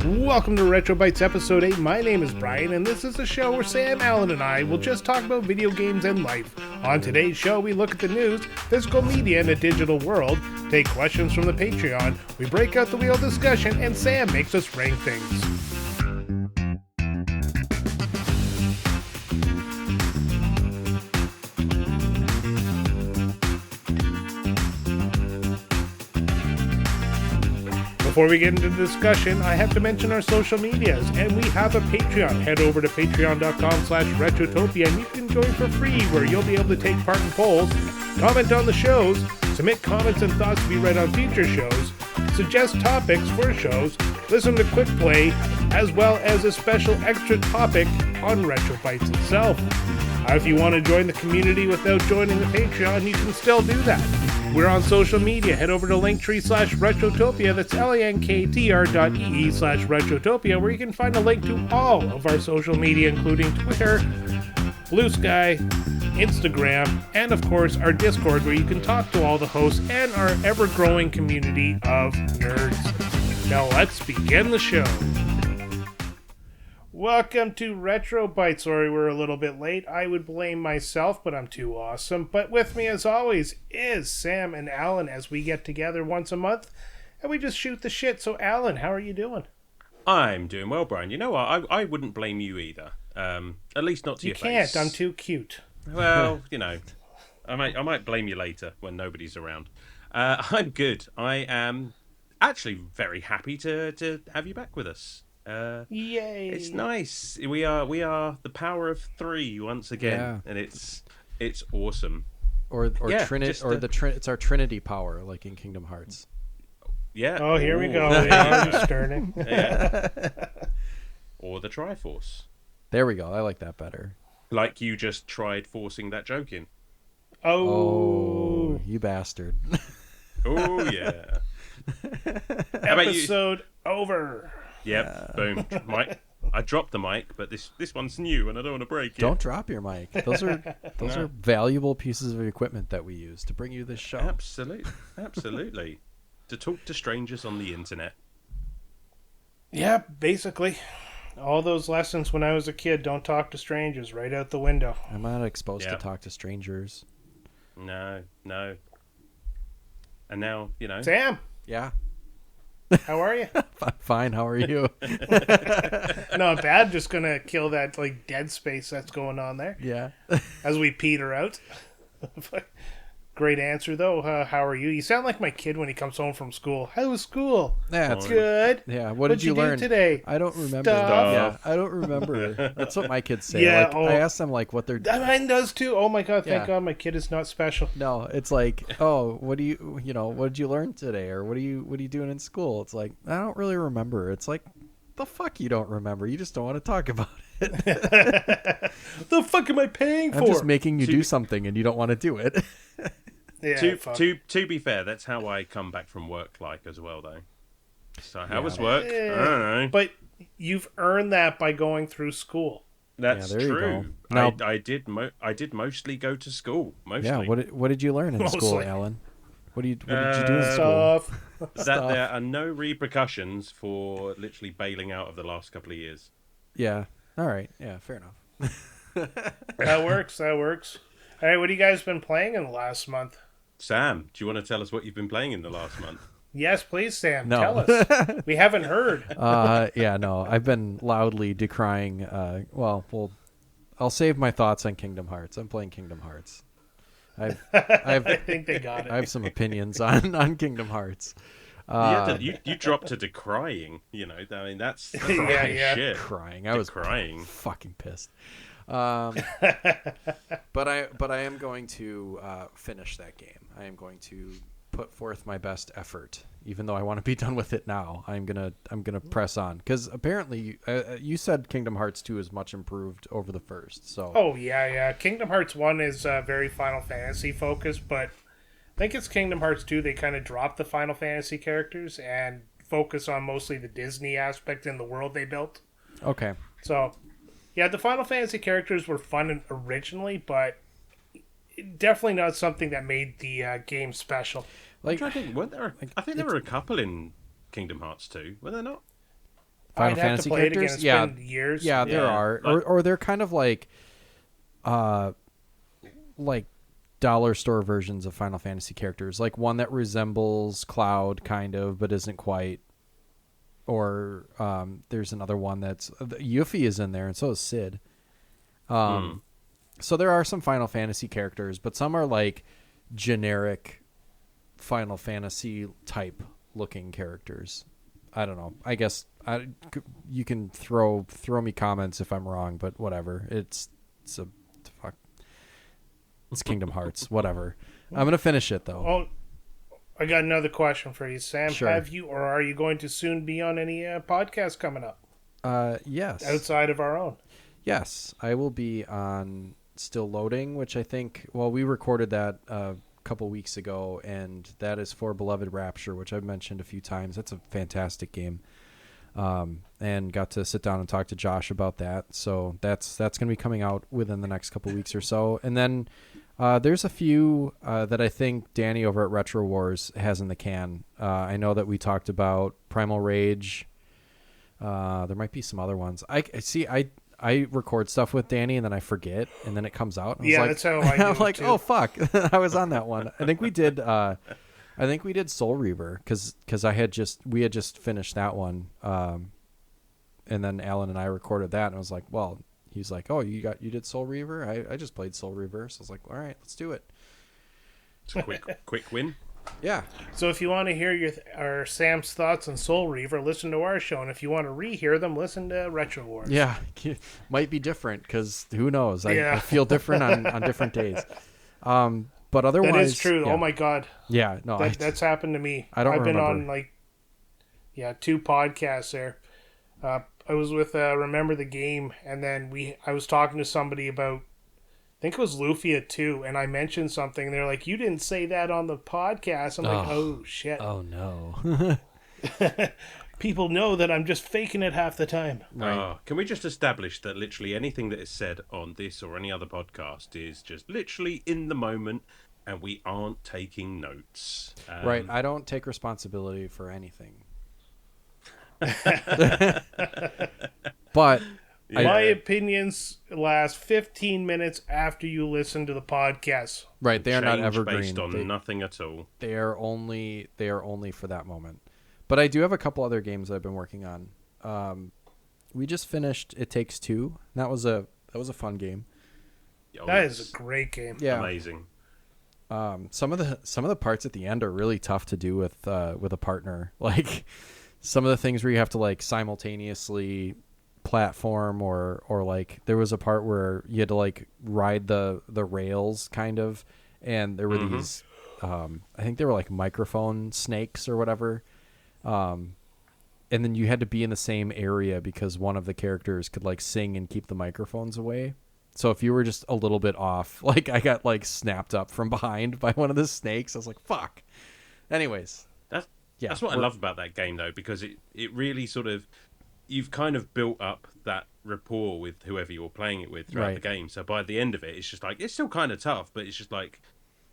Welcome to RetroBytes Episode 8. My name is Brian, and this is a show where Sam, Alan, and I will just talk about video games and life. On today's show, we look at the news, physical media, and a digital world, take questions from the Patreon, we break out the wheel discussion, and Sam makes us rank things. Before we get into the discussion, I have to mention our social medias, and we have a Patreon. Head over to patreon.com/retrotopia, and you can join for free, where you'll be able to take part in polls, comment on the shows, submit comments and thoughts to be read on future shows, suggest topics for shows, listen to Quick Play, as well as a special extra topic on RetroBytes itself. If you want to join the community without joining the Patreon, you can still do that. We're on social media. Head over to linktree/Retrotopia. That's linktr.ee/Retrotopia, where you can find a link to all of our social media, including Twitter, Blue Sky, Instagram, and of course our Discord, where you can talk to all the hosts and our ever-growing community of nerds. Now let's begin the show. Welcome to RetroBytes. Sorry we're a little bit late. I would blame myself, but I'm too awesome. But with me, as always, is Sam and Alan, as we get together once a month, and we just shoot the shit. So, Alan, how are you doing? I'm doing well, Brian. You know what? I wouldn't blame you either. At least not to your face. You can't. I'm too cute. Well, you know, I might blame you later when nobody's around. I'm good. I am actually very happy to have you back with us. Yay! It's nice. We are the power of three once again, and it's awesome. It's our Trinity power, like in Kingdom Hearts. Yeah. Oh, here we go. Yeah, starting. Yeah. Or the Triforce. There we go. I like that better. Like you just tried forcing that joke in. Oh, you bastard! Oh yeah. Episode over. Yep, boom. Mic. I dropped the mic, but this one's new, and I don't want to break it. Don't drop your mic. Those are valuable pieces of equipment that we use to bring you this show. Absolutely. To talk to strangers on the internet. Yeah, basically. All those lessons when I was a kid, don't talk to strangers, right out the window. I'm not exposed to talk to strangers. No. And now, you know. Sam! Yeah? How are you? Fine, how are you? Not bad. Just gonna kill that dead space that's going on there. Yeah. As we peter out. Great answer though. How are you? You sound like my kid when he comes home from school. How was school? Yeah, it's good. Yeah. What did you learn do today? I don't remember. Stuff. Yeah, I don't remember. That's what my kids say. Yeah. I ask them what they're. Mine does too. Oh my god! Thank God my kid is not special. No, it's like, oh, what did you learn today, or what are you doing in school? It's like, I don't really remember. It's like, the fuck you don't remember? You just don't want to talk about it. The fuck am I paying for? I'm just making you do something, and you don't want to do it. Yeah, to be fair, that's how I come back from work as well, though. So how was work? I don't know. But you've earned that by going through school. That's true. Now, I did mostly go to school. Mostly. Yeah. What did you learn in school, Alan? What did you do in school? That there are no repercussions for literally bailing out of the last couple of years. Yeah. All right. Yeah. Fair enough. That works. All right. What have you guys been playing in the last month? Sam, do you want to tell us what you've been playing in the last month? Yes, please, Sam. No. Tell us. We haven't heard. Yeah, no. I've been loudly decrying. I'll save my thoughts on Kingdom Hearts. I'm playing Kingdom Hearts. I think they got it. I have some opinions on Kingdom Hearts. You dropped to decrying. You know, I mean that's shit. Crying. I was crying. Fucking pissed. But I am going to finish that game. I am going to put forth my best effort, even though I want to be done with it now. I'm gonna press on, because apparently you said Kingdom Hearts 2 is much improved over the first. So oh yeah. Kingdom Hearts 1 is very Final Fantasy focused, but I think it's Kingdom Hearts 2 they kind of dropped the Final Fantasy characters and focus on mostly the Disney aspect in the world they built. Okay. So yeah, the Final Fantasy characters were fun originally, but definitely not something that made the game special. I think there were a couple in Kingdom Hearts 2, were there not? Final I'd have Fantasy to play characters. it again. It's been years. Yeah, there are, or they're kind of like dollar store versions of Final Fantasy characters, like one that resembles Cloud kind of, but isn't quite. Or there's another one that's Yuffie is in there, and so is Sid. So there are some Final Fantasy characters, but some are like generic Final Fantasy type looking characters. I don't know. I guess you can throw me comments if I'm wrong, but whatever. It's Kingdom Hearts. Whatever. I'm gonna finish it though. Oh, I got another question for you, Sam. Sure. Have you, or are you going to soon be on any podcasts coming up? Yes. Outside of our own. Yes, I will be on Still Loading, which I think. Well, we recorded that a couple weeks ago, and that is for Beloved Rapture, which I've mentioned a few times. That's a fantastic game. And got to sit down and talk to Josh about that. So that's going to be coming out within the next couple weeks or so. And then there's a few that I think Danny over at Retro Wars has in the can. I know that we talked about Primal Rage. There might be some other ones. I record stuff with Danny and then I forget and then it comes out. And Yeah, I was that's how I do I'm it like, too. oh fuck, I was on that one. I think we did. I think we did Soul Reaver because we had just finished that one. And then Alan and I recorded that and I was like, well, he's like, oh, you did Soul Reaver? I just played Soul Reaver. So I was like, all right, let's do it. It's a quick win. Yeah. So if you want to hear our Sam's thoughts on Soul Reaver, listen to our show. And if you want to rehear them, listen to Retro Wars. Yeah. Might be different because who knows? I Yeah. feel different on different days. But otherwise. That is true. Yeah. Oh my God. Yeah. No, That's happened to me. I don't I've been remember. on 2 podcasts there. I was with Remember the Game, and then I was talking to somebody about, I think it was Lufia 2, and I mentioned something, and they're like, you didn't say that on the podcast. I'm like, oh shit. Oh no. People know that I'm just faking it half the time. Right. Can we just establish that literally anything that is said on this or any other podcast is just literally in the moment, and we aren't taking notes? Right. I don't take responsibility for anything. But My opinions last 15 minutes after you listen to the podcast. right, they are not Change evergreen. based on nothing at all. They are only for that moment. But I do have a couple other games that I've been working on. We just finished It Takes Two. That was a fun game. Oh, That it's is a great game. Yeah. amazing. Some of the parts at the end are really tough to do with a partner. Like some of the things where you have to like simultaneously platform or like there was a part where you had to like ride the rails kind of, and there were these I think they were like microphone snakes or whatever. And then you had to be in the same area because one of the characters could like sing and keep the microphones away. So if you were just a little bit off, like I got like snapped up from behind by one of the snakes. I was like, fuck. Anyways. That's what I love about that game, though, because it really sort of, you've kind of built up that rapport with whoever you're playing it with throughout the game. So by the end of it, it's just like, it's still kind of tough, but it's just like,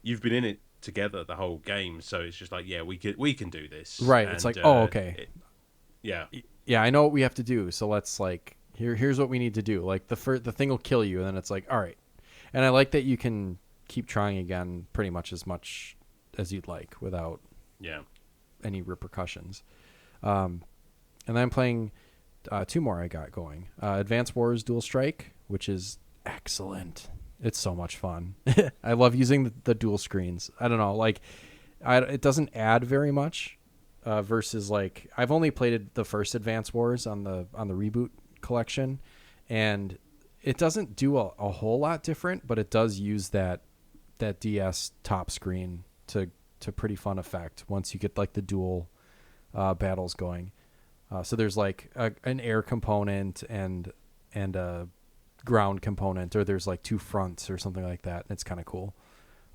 you've been in it together the whole game. So it's just like, yeah, we can do this. Right. And, it's like, oh, okay. Yeah. Yeah, I know what we have to do. So let's like, here's what we need to do. Like the thing will kill you. And then it's like, all right. And I like that you can keep trying again pretty much as you'd like without any repercussions. And then I'm playing 2 more I got going. Advance Wars Dual Strike, which is excellent. It's so much fun. I love using the dual screens. I don't know, like it doesn't add very much versus like I've only played the first Advance Wars on the reboot collection, and it doesn't do a whole lot different, but it does use that DS top screen to pretty fun effect once you get like the dual battles going. So there's like an air component and a ground component, or there's like 2 fronts or something like that. It's kind of cool.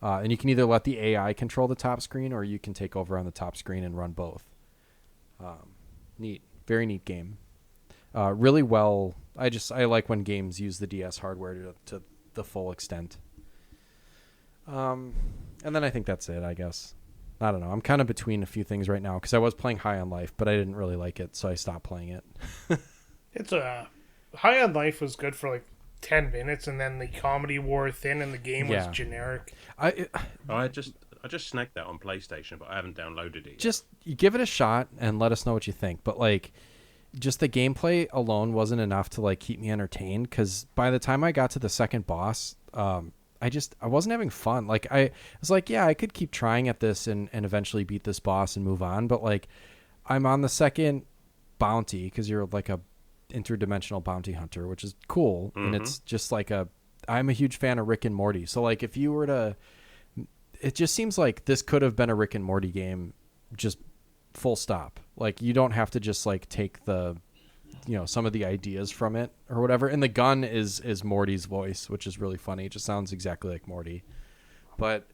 And you can either let the AI control the top screen, or you can take over on the top screen and run both. Neat, very neat game. Really well. I like when games use the DS hardware to the full extent. And then I think that's it, I guess. I don't know. I'm kind of between a few things right now because I was playing High on Life, but I didn't really like it, so I stopped playing it. It's High on Life was good for like 10 minutes, and then the comedy wore thin, and the game was generic. I just snagged that on PlayStation, but I haven't downloaded it yet. Just you give it a shot and let us know what you think. But like, just the gameplay alone wasn't enough to like keep me entertained. Because by the time I got to the second boss, I wasn't having fun. Like I was like, yeah, I could keep trying at this and eventually beat this boss and move on. But like, I'm on the second bounty because you're like a interdimensional bounty hunter, which is cool. And it's just like I'm a huge fan of Rick and Morty. So like, if you were to, it just seems like this could have been a Rick and Morty game, just full stop. Like you don't have to just like take the, some of the ideas from it or whatever. And the gun is Morty's voice, which is really funny. It just sounds exactly like Morty. But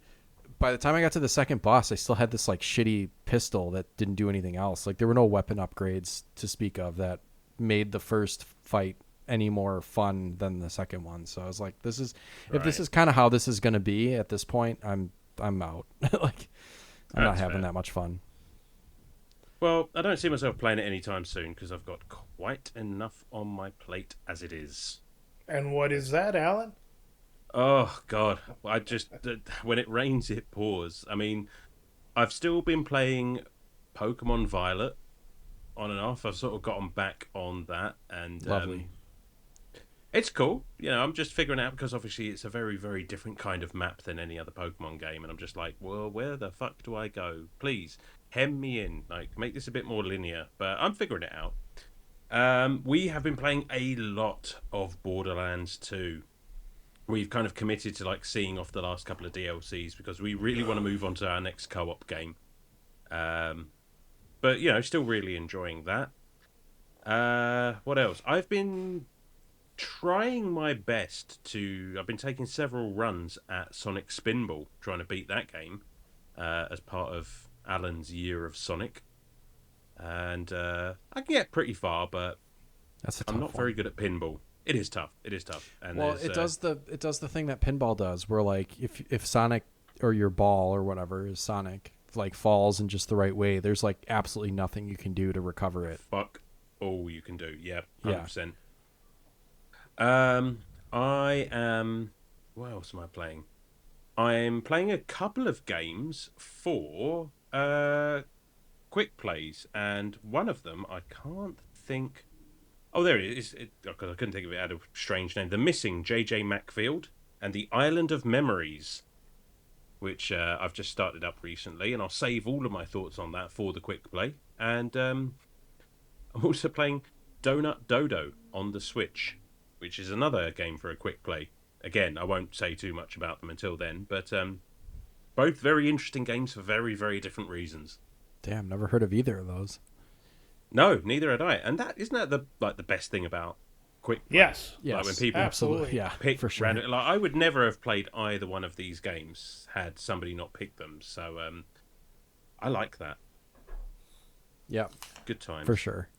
by the time I got to the second boss, I still had this like shitty pistol that didn't do anything else. Like there were no weapon upgrades to speak of that made the first fight any more fun than the second one. So I was like, if this is kind of how this is going to be at this point, I'm out. Like I'm not having that much fun. Well, I don't see myself playing it anytime soon because I've got quite enough on my plate as it is. And what is that, Alan? Oh, God. I just... when it rains, it pours. I mean, I've still been playing Pokemon Violet on and off. I've sort of gotten back on that. And lovely. It's cool. I'm just figuring out because obviously it's a very, very different kind of map than any other Pokemon game. And I'm just like, well, where the fuck do I go? Please, hem me in. Like, make this a bit more linear. But I'm figuring it out. We have been playing a lot of Borderlands 2. We've kind of committed to like seeing off the last couple of DLCs because we really want to move on to our next co-op game. But, still really enjoying that. What else? I've been trying my best I've been taking several runs at Sonic Spinball, trying to beat that game as part of Alan's Year of Sonic. And I can get pretty far, but I'm not very good at pinball. It is tough. And well, it does the thing that pinball does, where like if Sonic or your ball or whatever is Sonic like falls in just the right way, there's like absolutely nothing you can do to recover it. Fuck all you can do. Yeah, 100%. Yeah. I am... What else am I playing? I'm playing a couple of games for quick plays, and one of them I can't think... Oh, there it is. I couldn't think of it. It had a strange name. The Missing J.J. Macfield and the Island of Memories, which I've just started up recently, and I'll save all of my thoughts on that for the quick play. And I'm also playing Donut Dodo on the Switch, which is another game for a quick play. Again, I won't say too much about them until then, but both very interesting games for very, very different reasons. Damn, never heard of either of those. No, neither had I. And isn't that the best thing about quick play? Yes. Like when people absolutely. Yeah, pick for sure. random, like I would never have played either one of these games had somebody not picked them. So I like that. Yeah. Good times. For sure.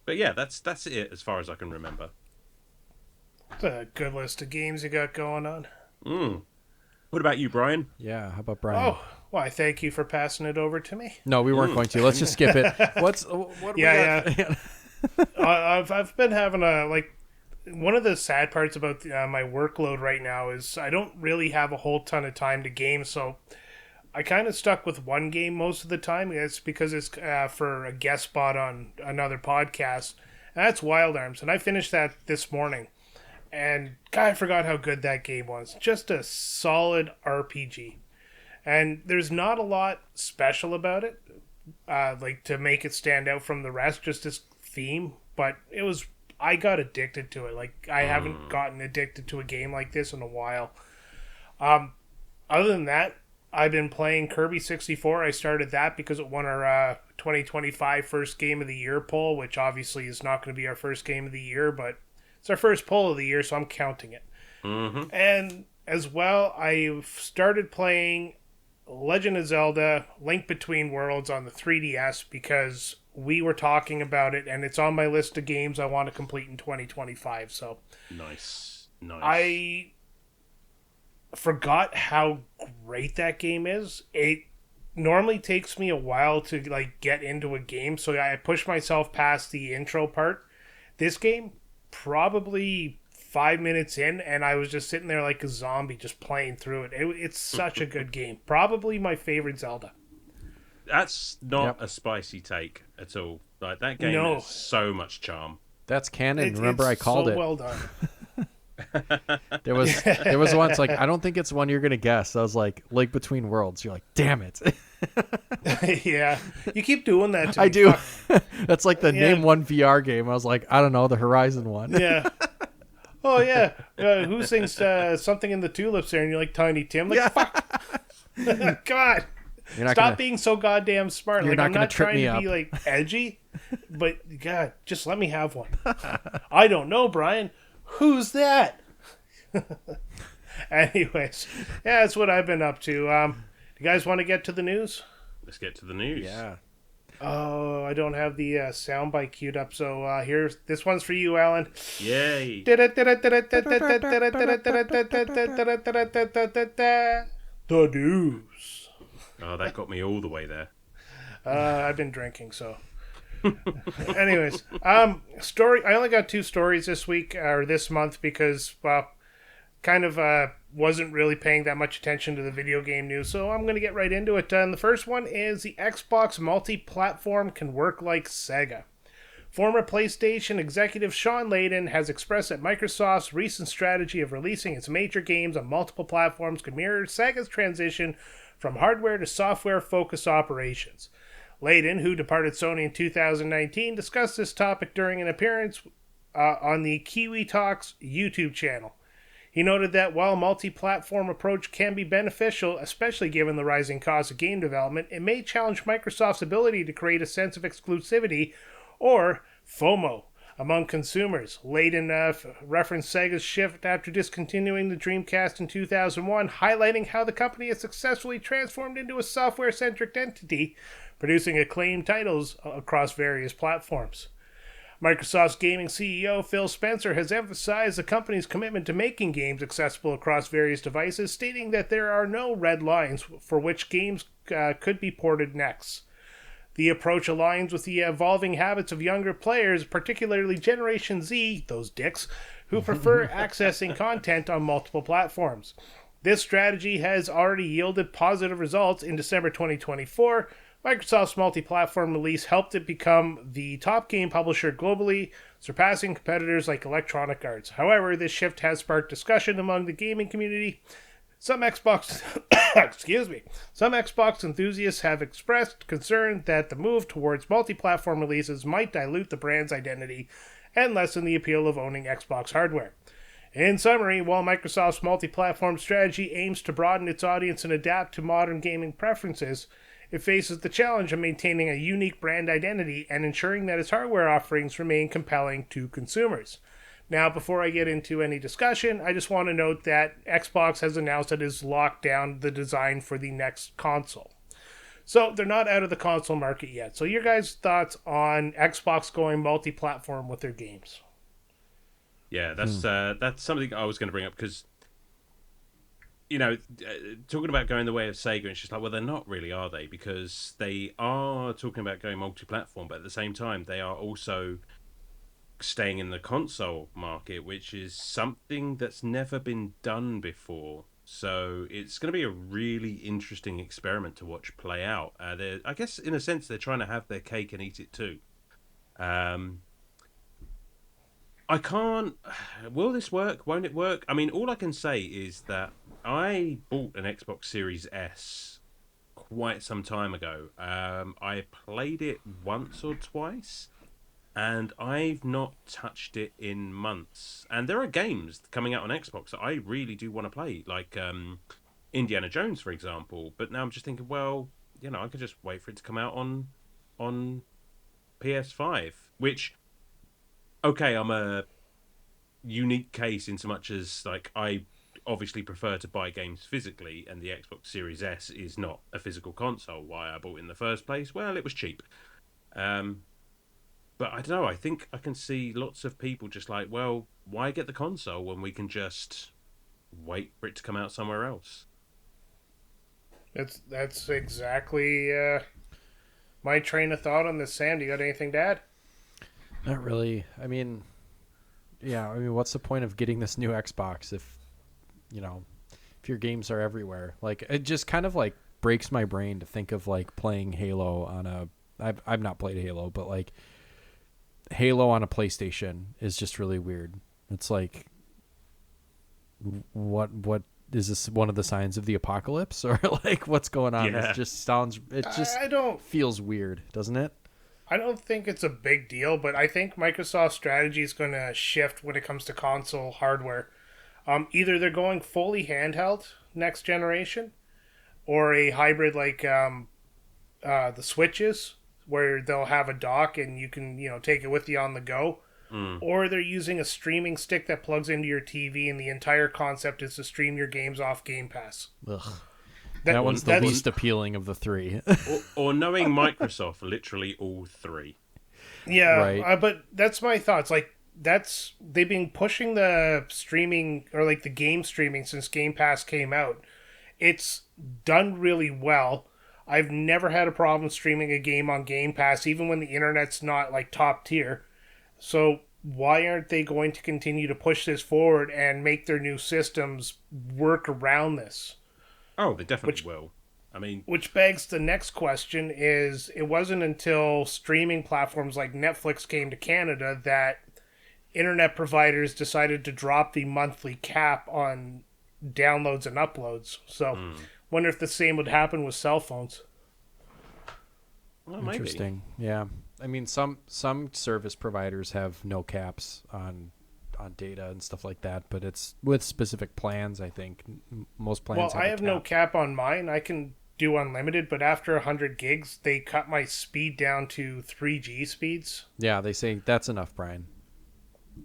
But yeah, that's it as far as I can remember. It's a good list of games you got going on. What about you, Brian? Yeah, how about Brian? Oh, why, thank you for passing it over to me. No, we weren't going to. Let's just skip it. I've been having one of the sad parts about my workload right now is I don't really have a whole ton of time to game, so I kind of stuck with one game most of the time. It's because it's for a guest spot on another podcast, and that's Wild Arms, and I finished that this morning. And God, I forgot how good that game was. Just a solid RPG. And there's not a lot special about it, like to make it stand out from the rest, just this theme. But I got addicted to it. Like, I haven't gotten addicted to a game like this in a while. Other than that, I've been playing Kirby 64. I started that because it won our 2025 First Game of the Year poll, which obviously is not going to be our first game of the year, but it's our first poll of the year, so I'm counting it. Mm-hmm. And as well, I've started playing Legend of Zelda Link Between Worlds on the 3DS because we were talking about it, and it's on my list of games I want to complete in 2025. So Nice. I forgot how great that game is. normally takes me a while to like get into a game, so I push myself past the intro part. This game, probably 5 minutes in, and I was just sitting there like a zombie, just playing through it. It's such a good game. Probably my favorite Zelda. That's not a spicy take at all. Like, that game has so much charm. That's canon. Remember, I called it. Well done. There was once like, I don't think it's one you're gonna guess. I was like, Link Between Worlds. You're like, damn it. Yeah, you keep doing that to me. I do. That's like the name one VR game. I was like, I don't know, the Horizon one. Yeah. Oh yeah. Who sings something in the tulips there? And you're like Tiny Tim. Like, fuck. God. Stop being so goddamn smart. You're like, not I'm not trying to be like edgy, but God, just let me have one. I don't know, Brian. Who's that? Anyways, yeah, that's what I've been up to. You guys want to get to the news? Let's get to the news. Yeah. Oh, I don't have the soundbite queued up, so here's this one's for you, Alan. Yay. The news. Oh, that got me all the way there. I've been drinking, so. Anyways, story. I only got 2 stories this week or this month because, well, kind of wasn't really paying that much attention to the video game news, so I'm going to get right into it. And the first one is the Xbox multi-platform can work like Sega. Former PlayStation executive Sean Layden has expressed that Microsoft's recent strategy of releasing its major games on multiple platforms could mirror Sega's transition from hardware to software-focused operations. Layden, who departed Sony in 2019, discussed this topic during an appearance on the Kiwi Talks YouTube channel. He noted that while a multi-platform approach can be beneficial, especially given the rising cost of game development, it may challenge Microsoft's ability to create a sense of exclusivity, or FOMO, among consumers. Layden referenced Sega's shift after discontinuing the Dreamcast in 2001, highlighting how the company has successfully transformed into a software-centric entity, producing acclaimed titles across various platforms. Microsoft's gaming CEO Phil Spencer has emphasized the company's commitment to making games accessible across various devices, stating that there are no red lines for which games could be ported next. The approach aligns with the evolving habits of younger players, particularly Generation Z, those dicks, who prefer accessing content on multiple platforms. This strategy has already yielded positive results. In December 2024, Microsoft's multi-platform release helped it become the top game publisher globally, surpassing competitors like Electronic Arts. However, this shift has sparked discussion among the gaming community. Some Xbox enthusiasts have expressed concern that the move towards multi-platform releases might dilute the brand's identity and lessen the appeal of owning Xbox hardware. In summary, while Microsoft's multi-platform strategy aims to broaden its audience and adapt to modern gaming preferences, it faces the challenge of maintaining a unique brand identity and ensuring that its hardware offerings remain compelling to consumers. Now, before I get into any discussion, I just want to note that Xbox has announced it has locked down the design for the next console. So they're not out of the console market yet. So your guys' thoughts on Xbox going multi-platform with their games? Yeah, that's something I was going to bring up because, you know, talking about going the way of Sega, it's just like, well, they're not really, are they? Because they are talking about going multi-platform, but at the same time, they are also staying in the console market, which is something that's never been done before. So it's going to be a really interesting experiment to watch play out. I guess, in a sense, they're trying to have their cake and eat it too. I can't... Will this work? Won't it work? I mean, all I can say is that I bought an Xbox Series S quite some time ago. I played it once or twice, and I've not touched it in months. And there are games coming out on Xbox that I really do want to play, like Indiana Jones, for example. But now I'm just thinking, well, you know, I could just wait for it to come out on PS5, which, okay, I'm a unique case in so much as, like, I obviously prefer to buy games physically, and the Xbox Series S is not a physical console. Why I bought it in the first place? Well, it was cheap. But I don't know, I think I can see lots of people just like, well, why get the console when we can just wait for it to come out somewhere else? That's exactly my train of thought on this. Sam, do you got anything to add? Not really. I mean, yeah. I mean, what's the point of getting this new Xbox if if your games are everywhere? Like, it just kind of like breaks my brain to think of like playing Halo on a. I've not played Halo, but like Halo on a PlayStation is just really weird. It's like, what is this, one of the signs of the apocalypse, or like what's going on? Yeah. It just I don't feels weird, doesn't it? I don't think it's a big deal, but I think Microsoft's strategy is going to shift when it comes to console hardware. Either they're going fully handheld next generation, or a hybrid like the Switches, where they'll have a dock and you can take it with you on the go. Or they're using a streaming stick that plugs into your TV, and the entire concept is to stream your games off Game Pass. Ugh. That one's the that's- least appealing of the three. or knowing Microsoft, literally all three. Yeah, Right. But that's my thoughts. Like, they've been pushing the streaming, or like the game streaming, since Game Pass came out. It's done really well. I've never had a problem streaming a game on Game Pass, even when the internet's not like top tier. So why aren't they going to continue to push this forward and make their new systems work around this? Oh, they definitely will. I mean, Which begs the next question is, it wasn't until streaming platforms like Netflix came to Canada that internet providers decided to drop the monthly cap on downloads and uploads. So wonder if the same would happen with cell phones. well, maybe. Interesting. Yeah. I mean, some service providers have no caps on data and stuff like that, but it's with specific plans. I think most plans. Well, I have no cap on mine. I can do unlimited, but after 100 gigs, they cut my speed down to 3G speeds. Yeah, they say that's enough, Brian.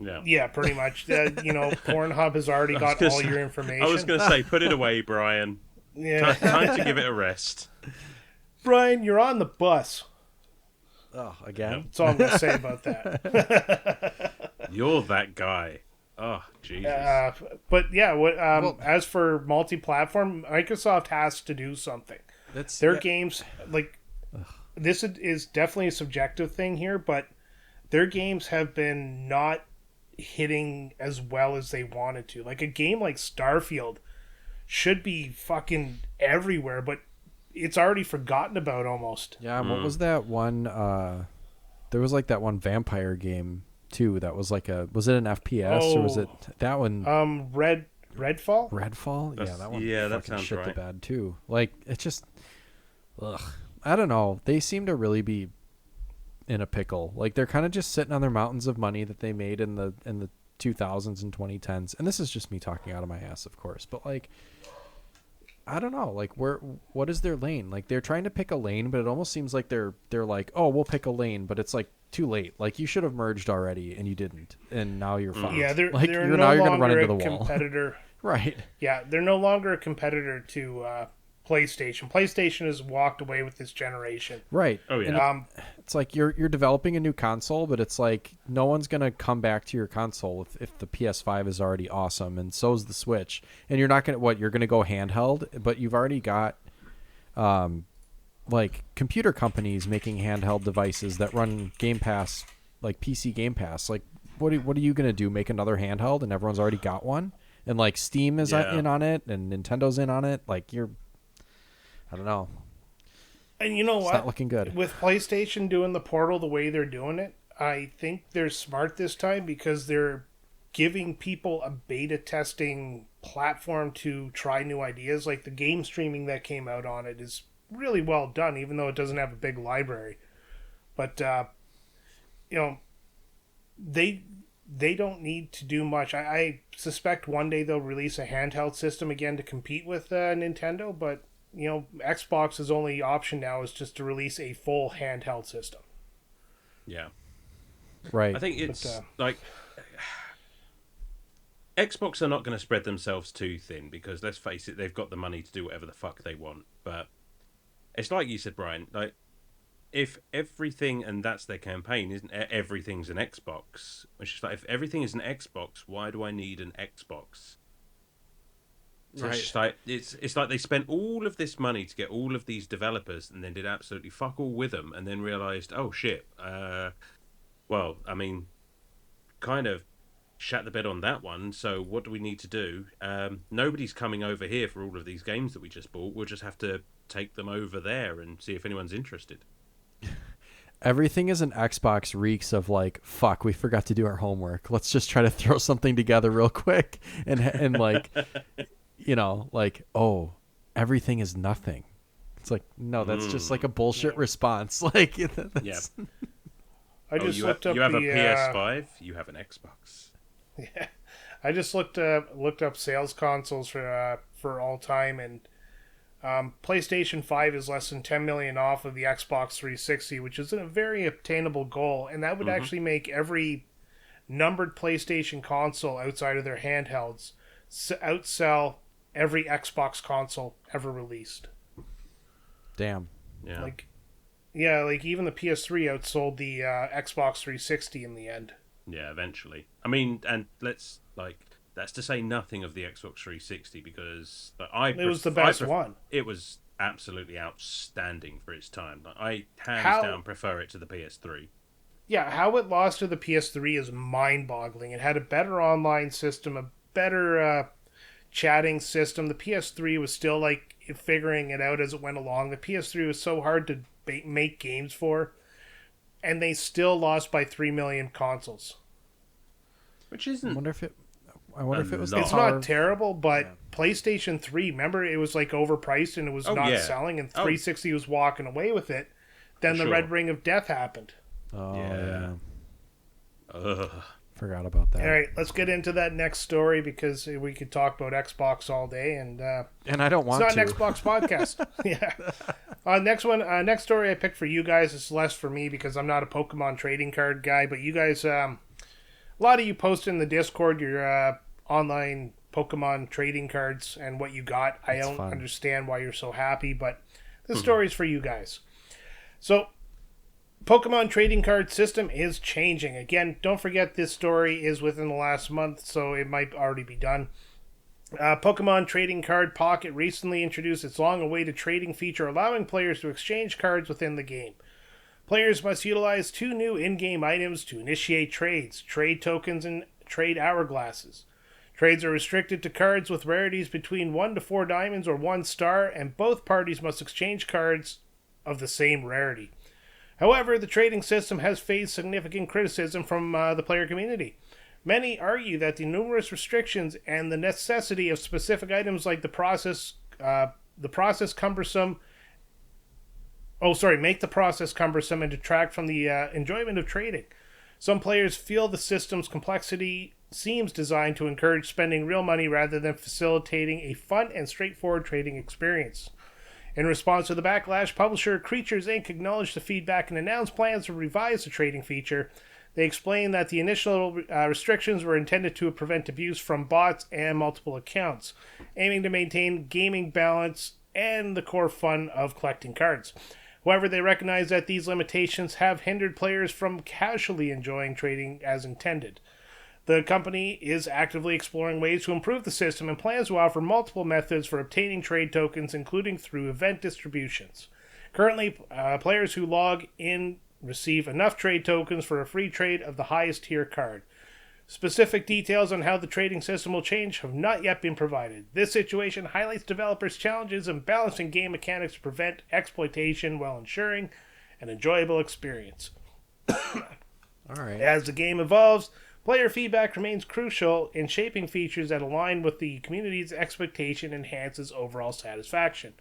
Yeah. Yeah, pretty much. Pornhub has already got all your information. I was going to say, put it away, Brian. Yeah. Time to give it a rest. Brian, you're on the bus. Oh, again. That's all I'm going to say about that. You're that guy. Oh, Jesus. But yeah, as for multi-platform, Microsoft has to do something. Their games, like, this is definitely a subjective thing here, but their games have been not hitting as well as they wanted to. Like, a game like Starfield should be fucking everywhere, but it's already forgotten about almost. Yeah, what was that one? There was like that one vampire game too. That was like was it an FPS or was it that one? Redfall. Redfall. Yeah, that one. Yeah, that fucking sounds shit right. the bed too. Like, it's just, ugh. I don't know. They seem to really be in a pickle. Like, they're kind of just sitting on their mountains of money that they made in the 2000s and 2010s. And this is just me talking out of my ass, of course. But like, I don't know. Like, what is their lane? Like, they're trying to pick a lane, but it almost seems like they're like, oh, we'll pick a lane, but it's like too late. Like, you should have merged already, and you didn't, and now you're fucked. Yeah, they're like, no you're gonna run longer into a the wall. competitor. Right. Yeah, they're no longer a competitor to PlayStation. PlayStation has walked away with this generation. Right. Oh, yeah. And it's like you're developing a new console, but it's like no one's gonna come back to your console if the PS5 is already awesome, and so is the Switch. And you're not gonna you're gonna go handheld, but you've already got like computer companies making handheld devices that run Game Pass, like PC Game Pass. Like, what are you gonna do? Make another handheld, and everyone's already got one, and like Steam is in on it, and Nintendo's in on it. Like, I don't know. And you know It's what? not looking good. With PlayStation doing the Portal the way they're doing it, I think they're smart this time because they're giving people a beta testing platform to try new ideas. Like, the game streaming that came out on it is really well done, even though it doesn't have a big library. But, they don't need to do much. I suspect one day they'll release a handheld system again to compete with Nintendo, but Xbox's only option now is just to release a full handheld system. Yeah. Right. I think it's like Xbox are not going to spread themselves too thin because, let's face it, they've got the money to do whatever the fuck they want. But it's like you said, Brian, like, if everything, and that's their campaign, isn't everything's an Xbox, which is like, if everything is an Xbox, why do I need an Xbox? So it's just like it's like they spent all of this money to get all of these developers, and then did absolutely fuck all with them, and then realized, oh shit. Well, I mean, kind of shat the bed on that one. So what do we need to do? Nobody's coming over here for all of these games that we just bought. We'll just have to take them over there and see if anyone's interested. Everything is an Xbox reeks of like, fuck, we forgot to do our homework. Let's just try to throw something together real quick and like, you know, like, oh, everything is nothing. It's like, no, that's just like a bullshit response. Like, that's... I just looked up. You have a PS5. You have an Xbox. Yeah, I just looked up sales consoles for all time, and PlayStation 5 is less than 10 million off of the Xbox 360, which is a very obtainable goal, and that would actually make every numbered PlayStation console outside of their handhelds outsell every Xbox console ever released. Damn. Yeah. Like even the PS3 outsold the Xbox 360 in the end. Yeah, eventually. I mean, and that's to say nothing of the Xbox 360, because it was the best one. It was absolutely outstanding for its time. I hands down prefer it to the PS3. Yeah, how it lost to the PS3 is mind-boggling. It had a better online system, a better chatting system. The PS3 was still like figuring it out as it went along. The PS3 was so hard to make games for, and they still lost by 3 million consoles. Which isn't... I wonder if it was... It's not terrible, but PlayStation 3, remember, it was like overpriced and it was not selling, and 360 was walking away with it. Then the Red Ring of Death happened. Oh, yeah. Forgot about that. All right, let's get into that next story, because we could talk about Xbox all day, and I don't want to. It's not an Xbox podcast. Yeah. Next story I picked for you guys is less for me, because I'm not a Pokemon trading card guy, but you guys, a lot of you posted in the Discord your online Pokemon trading cards and what you got. I don't understand why you're so happy, but this story's for you guys. So, Pokemon trading card system is changing. Again, don't forget this story is within the last month, so it might already be done. Pokemon Trading Card Pocket recently introduced its long-awaited trading feature, allowing players to exchange cards within the game. Players must utilize 2 new in-game items to initiate trades: trade tokens and trade hourglasses. Trades are restricted to cards with rarities between 1 to 4 diamonds or 1 star, and both parties must exchange cards of the same rarity. However, the trading system has faced significant criticism from the player community. Many argue that the numerous restrictions and the necessity of specific items like make the process cumbersome and detract from the enjoyment of trading. Some players feel the system's complexity seems designed to encourage spending real money rather than facilitating a fun and straightforward trading experience. In response to the backlash, publisher Creatures Inc. acknowledged the feedback and announced plans to revise the trading feature. They explained that the initial restrictions were intended to prevent abuse from bots and multiple accounts, aiming to maintain gaming balance and the core fun of collecting cards. However, they recognize that these limitations have hindered players from casually enjoying trading as intended. The company is actively exploring ways to improve the system and plans to offer multiple methods for obtaining trade tokens, including through event distributions. Currently, players who log in receive enough trade tokens for a free trade of the highest tier card. Specific details on how the trading system will change have not yet been provided. This situation highlights developers' challenges in balancing game mechanics to prevent exploitation while ensuring an enjoyable experience. All right. As the game evolves, player feedback remains crucial in shaping features that align with the community's expectation and enhances overall satisfaction.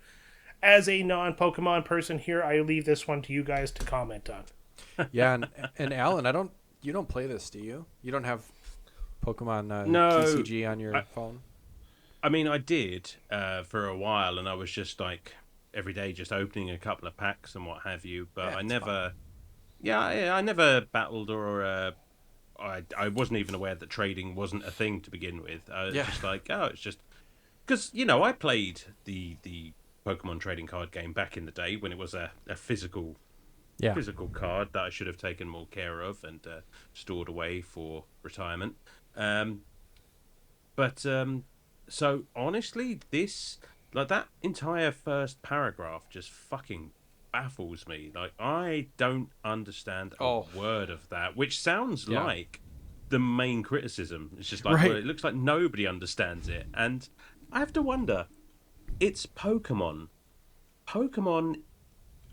As a non-Pokemon person here, I leave this one to you guys to comment on. Yeah, and Alan, you don't play this, do you? You don't have Pokemon no, TCG on your phone? I mean, I did for a while, and I was just like every day just opening a couple of packs and what have you. But I never, I never battled or I wasn't even aware that trading wasn't a thing to begin with. I was just like, it's just because I played the Pokemon trading card game back in the day when it was a physical card that I should have taken more care of and stored away for retirement. But So honestly, this like that entire first paragraph just fucking baffles me. Like I don't understand a word of that, which sounds Yeah. like the main criticism. It's just like, well, Right. it looks like nobody understands it, and I have to wonder. It's Pokemon. Pokemon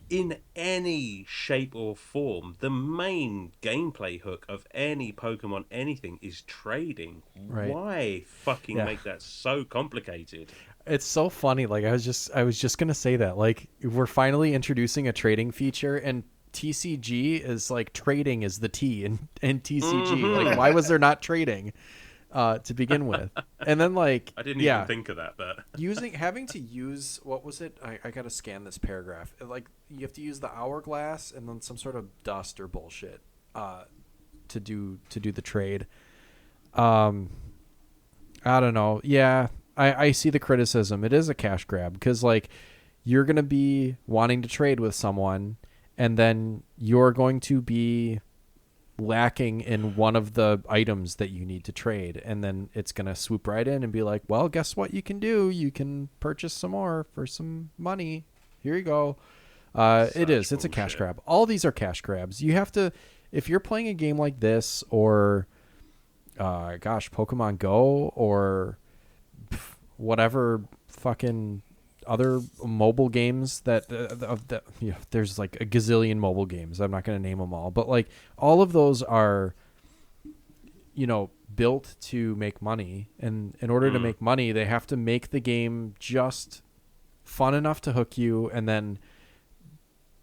in any shape or form, the main gameplay hook of any Pokemon anything is trading. Right. Why fucking Yeah. make that so complicated? It's so funny. Like I was just gonna say that. Like we're finally introducing a trading feature, and TCG is like trading is the T in TCG. Like why was there not trading to begin with? And then like I didn't even think of that, but having to use what was it? I gotta scan this paragraph. Like you have to use the hourglass and then some sort of dust or bullshit to do the trade. I don't know. Yeah, I see the criticism. It is a cash grab because like you're gonna be wanting to trade with someone, and then you're going to be lacking in one of the items that you need to trade, and then it's going to swoop right in and be like, well, guess what you can do? You can purchase some more for some money. Here you go. It's a cash grab. All these are cash grabs. You have to, if you're playing a game like this or Pokemon Go or whatever fucking other mobile games there's like a gazillion mobile games. I'm not going to name them all, but like all of those are, built to make money. And in order to make money, they have to make the game just fun enough to hook you and then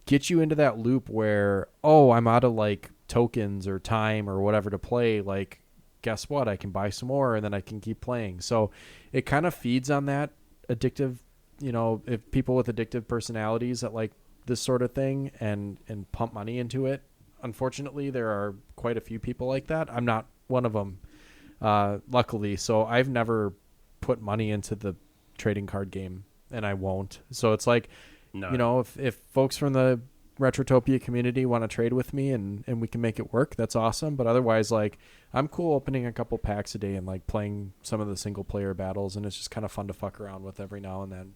get you into that loop where, oh, I'm out of like tokens or time or whatever to play. Like, guess what? I can buy some more and then I can keep playing. So it kind of feeds on that addictive, if people with addictive personalities that like this sort of thing and pump money into it. Unfortunately, there are quite a few people like that. I'm not one of them, luckily. So I've never put money into the trading card game, and I won't. So it's like, no. If folks from the Retrotopia community want to trade with me and we can make it work, that's awesome. But otherwise, like, I'm cool opening a couple packs a day and like playing some of the single player battles, and it's just kind of fun to fuck around with every now and then.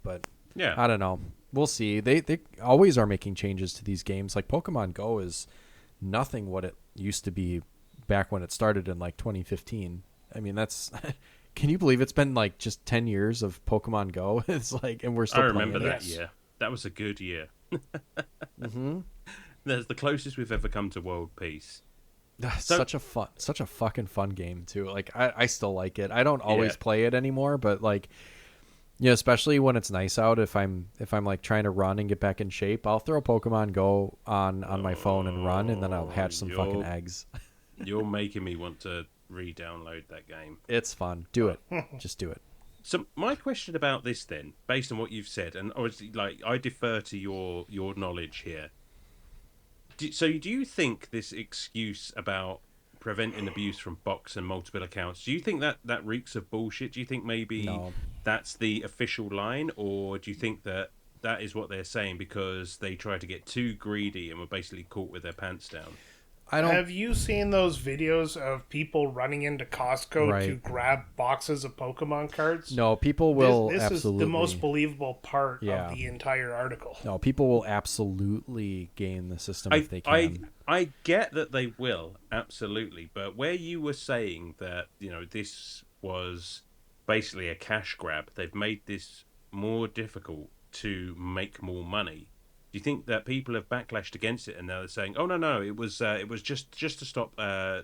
But yeah, I don't know. We'll see. They always are making changes to these games. Like Pokemon Go is nothing what it used to be back when it started in like 2015. I mean, that's can you believe it's been like just 10 years of Pokemon Go? It's like, and we're still I playing remember it. that year. That was a good year. Mm-hmm. That's the closest we've ever come to world peace. Such a fucking fun game too. Like I still like it. I don't always play it anymore, but like, especially when it's nice out, if I'm like trying to run and get back in shape, I'll throw Pokemon Go on my phone and run, and then I'll hatch some fucking eggs. You're making me want to re-download that game. It's fun. Do it. Just do it. So my question about this then, based on what you've said, and obviously, like, I defer to your knowledge here. So do you think this excuse about preventing abuse from bots and multiple accounts, do you think that reeks of bullshit? Do you think maybe that's the official line, or do you think that is what they're saying because they tried to get too greedy and were basically caught with their pants down? Have you seen those videos of people running into Costco to grab boxes of Pokemon cards? No, people will this absolutely. is the most believable part of the entire article. No, people will absolutely game the system if they can. I get that they will, absolutely. But where you were saying that, this was basically a cash grab, they've made this more difficult to make more money. Do you think that people have backlashed against it and now they're saying, "Oh no, it was just to stop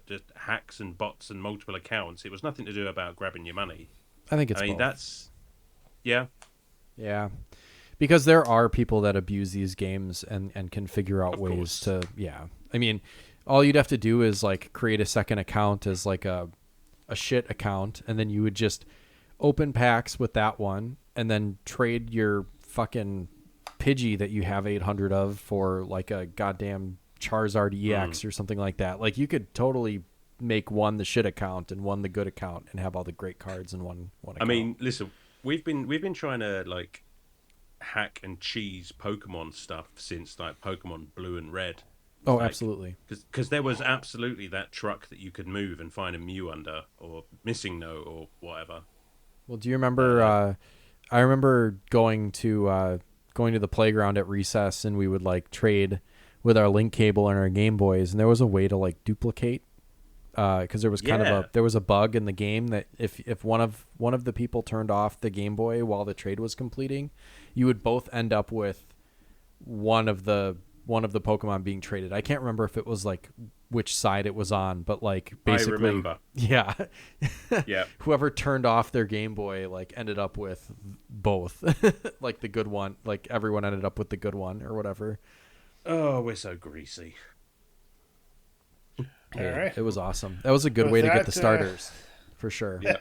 just hacks and bots and multiple accounts. It was nothing to do about grabbing your money." I think it's. I mean, both. that's yeah, because there are people that abuse these games and can figure out ways to. Yeah, I mean, all you'd have to do is like create a second account as like a shit account, and then you would just open packs with that one, and then trade your fucking Pidgey that you have 800 of for like a goddamn Charizard EX or something like that. Like you could totally make one the shit account and one the good account and have all the great cards in one account. I mean, listen, we've been trying to like hack and cheese Pokemon stuff since like Pokemon Blue and Red. Oh, like, absolutely. Because there was absolutely that truck that you could move and find a Mew under or Missing No or whatever. Well, do you remember? I remember going to the playground at recess, and we would like trade with our link cable and our Game Boys, and there was a way to like duplicate because there was there was a bug in the game that if one of the people turned off the Game Boy while the trade was completing, you would both end up with one of the Pokemon being traded. I can't remember if it was like which side it was on, but like basically, I remember. Yeah, yeah. Whoever turned off their Game Boy like ended up with both, like the good one. Like everyone ended up with the good one or whatever. Oh, we're so greasy. Hey, all right, it was awesome. That was a good way to get the starters, for sure. Yeah.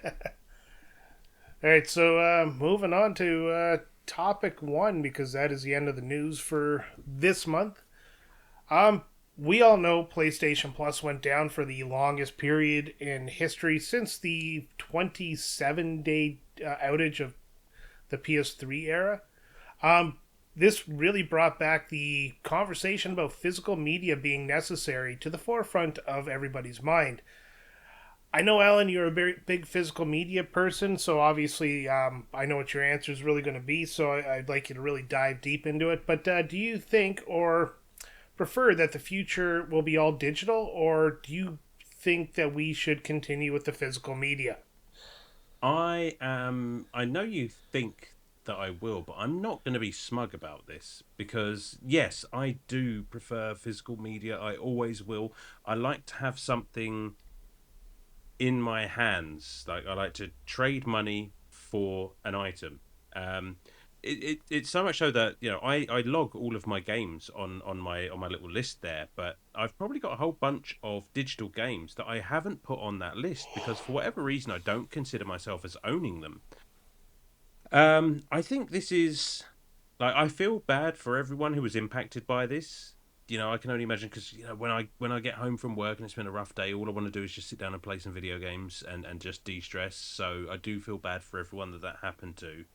All right, so moving on to topic 1, because that is the end of the news for this month. We all know PlayStation Plus went down for the longest period in history since the 27-day outage of the PS3 era. This really brought back the conversation about physical media being necessary to the forefront of everybody's mind. I know, Alan, you're a very big physical media person, so obviously I know what your answer is really going to be, so I'd like you to really dive deep into it. But do you think or prefer that the future will be all digital, or do you think that we should continue with the physical media? I know you think that I will, but I'm not going to be smug about this because, yes, I do prefer physical media. I always will. I like to have something in my hands. Like, I like to trade money for an item. It's so much so that, you know, I log all of my games on my little list there, but I've probably got a whole bunch of digital games that I haven't put on that list because for whatever reason I don't consider myself as owning them. I think this is like, I feel bad for everyone who was impacted by this. You know, I can only imagine because, you know, when I get home from work and it's been a rough day, all I want to do is just sit down and play some video games and just de-stress. So I do feel bad for everyone that happened to.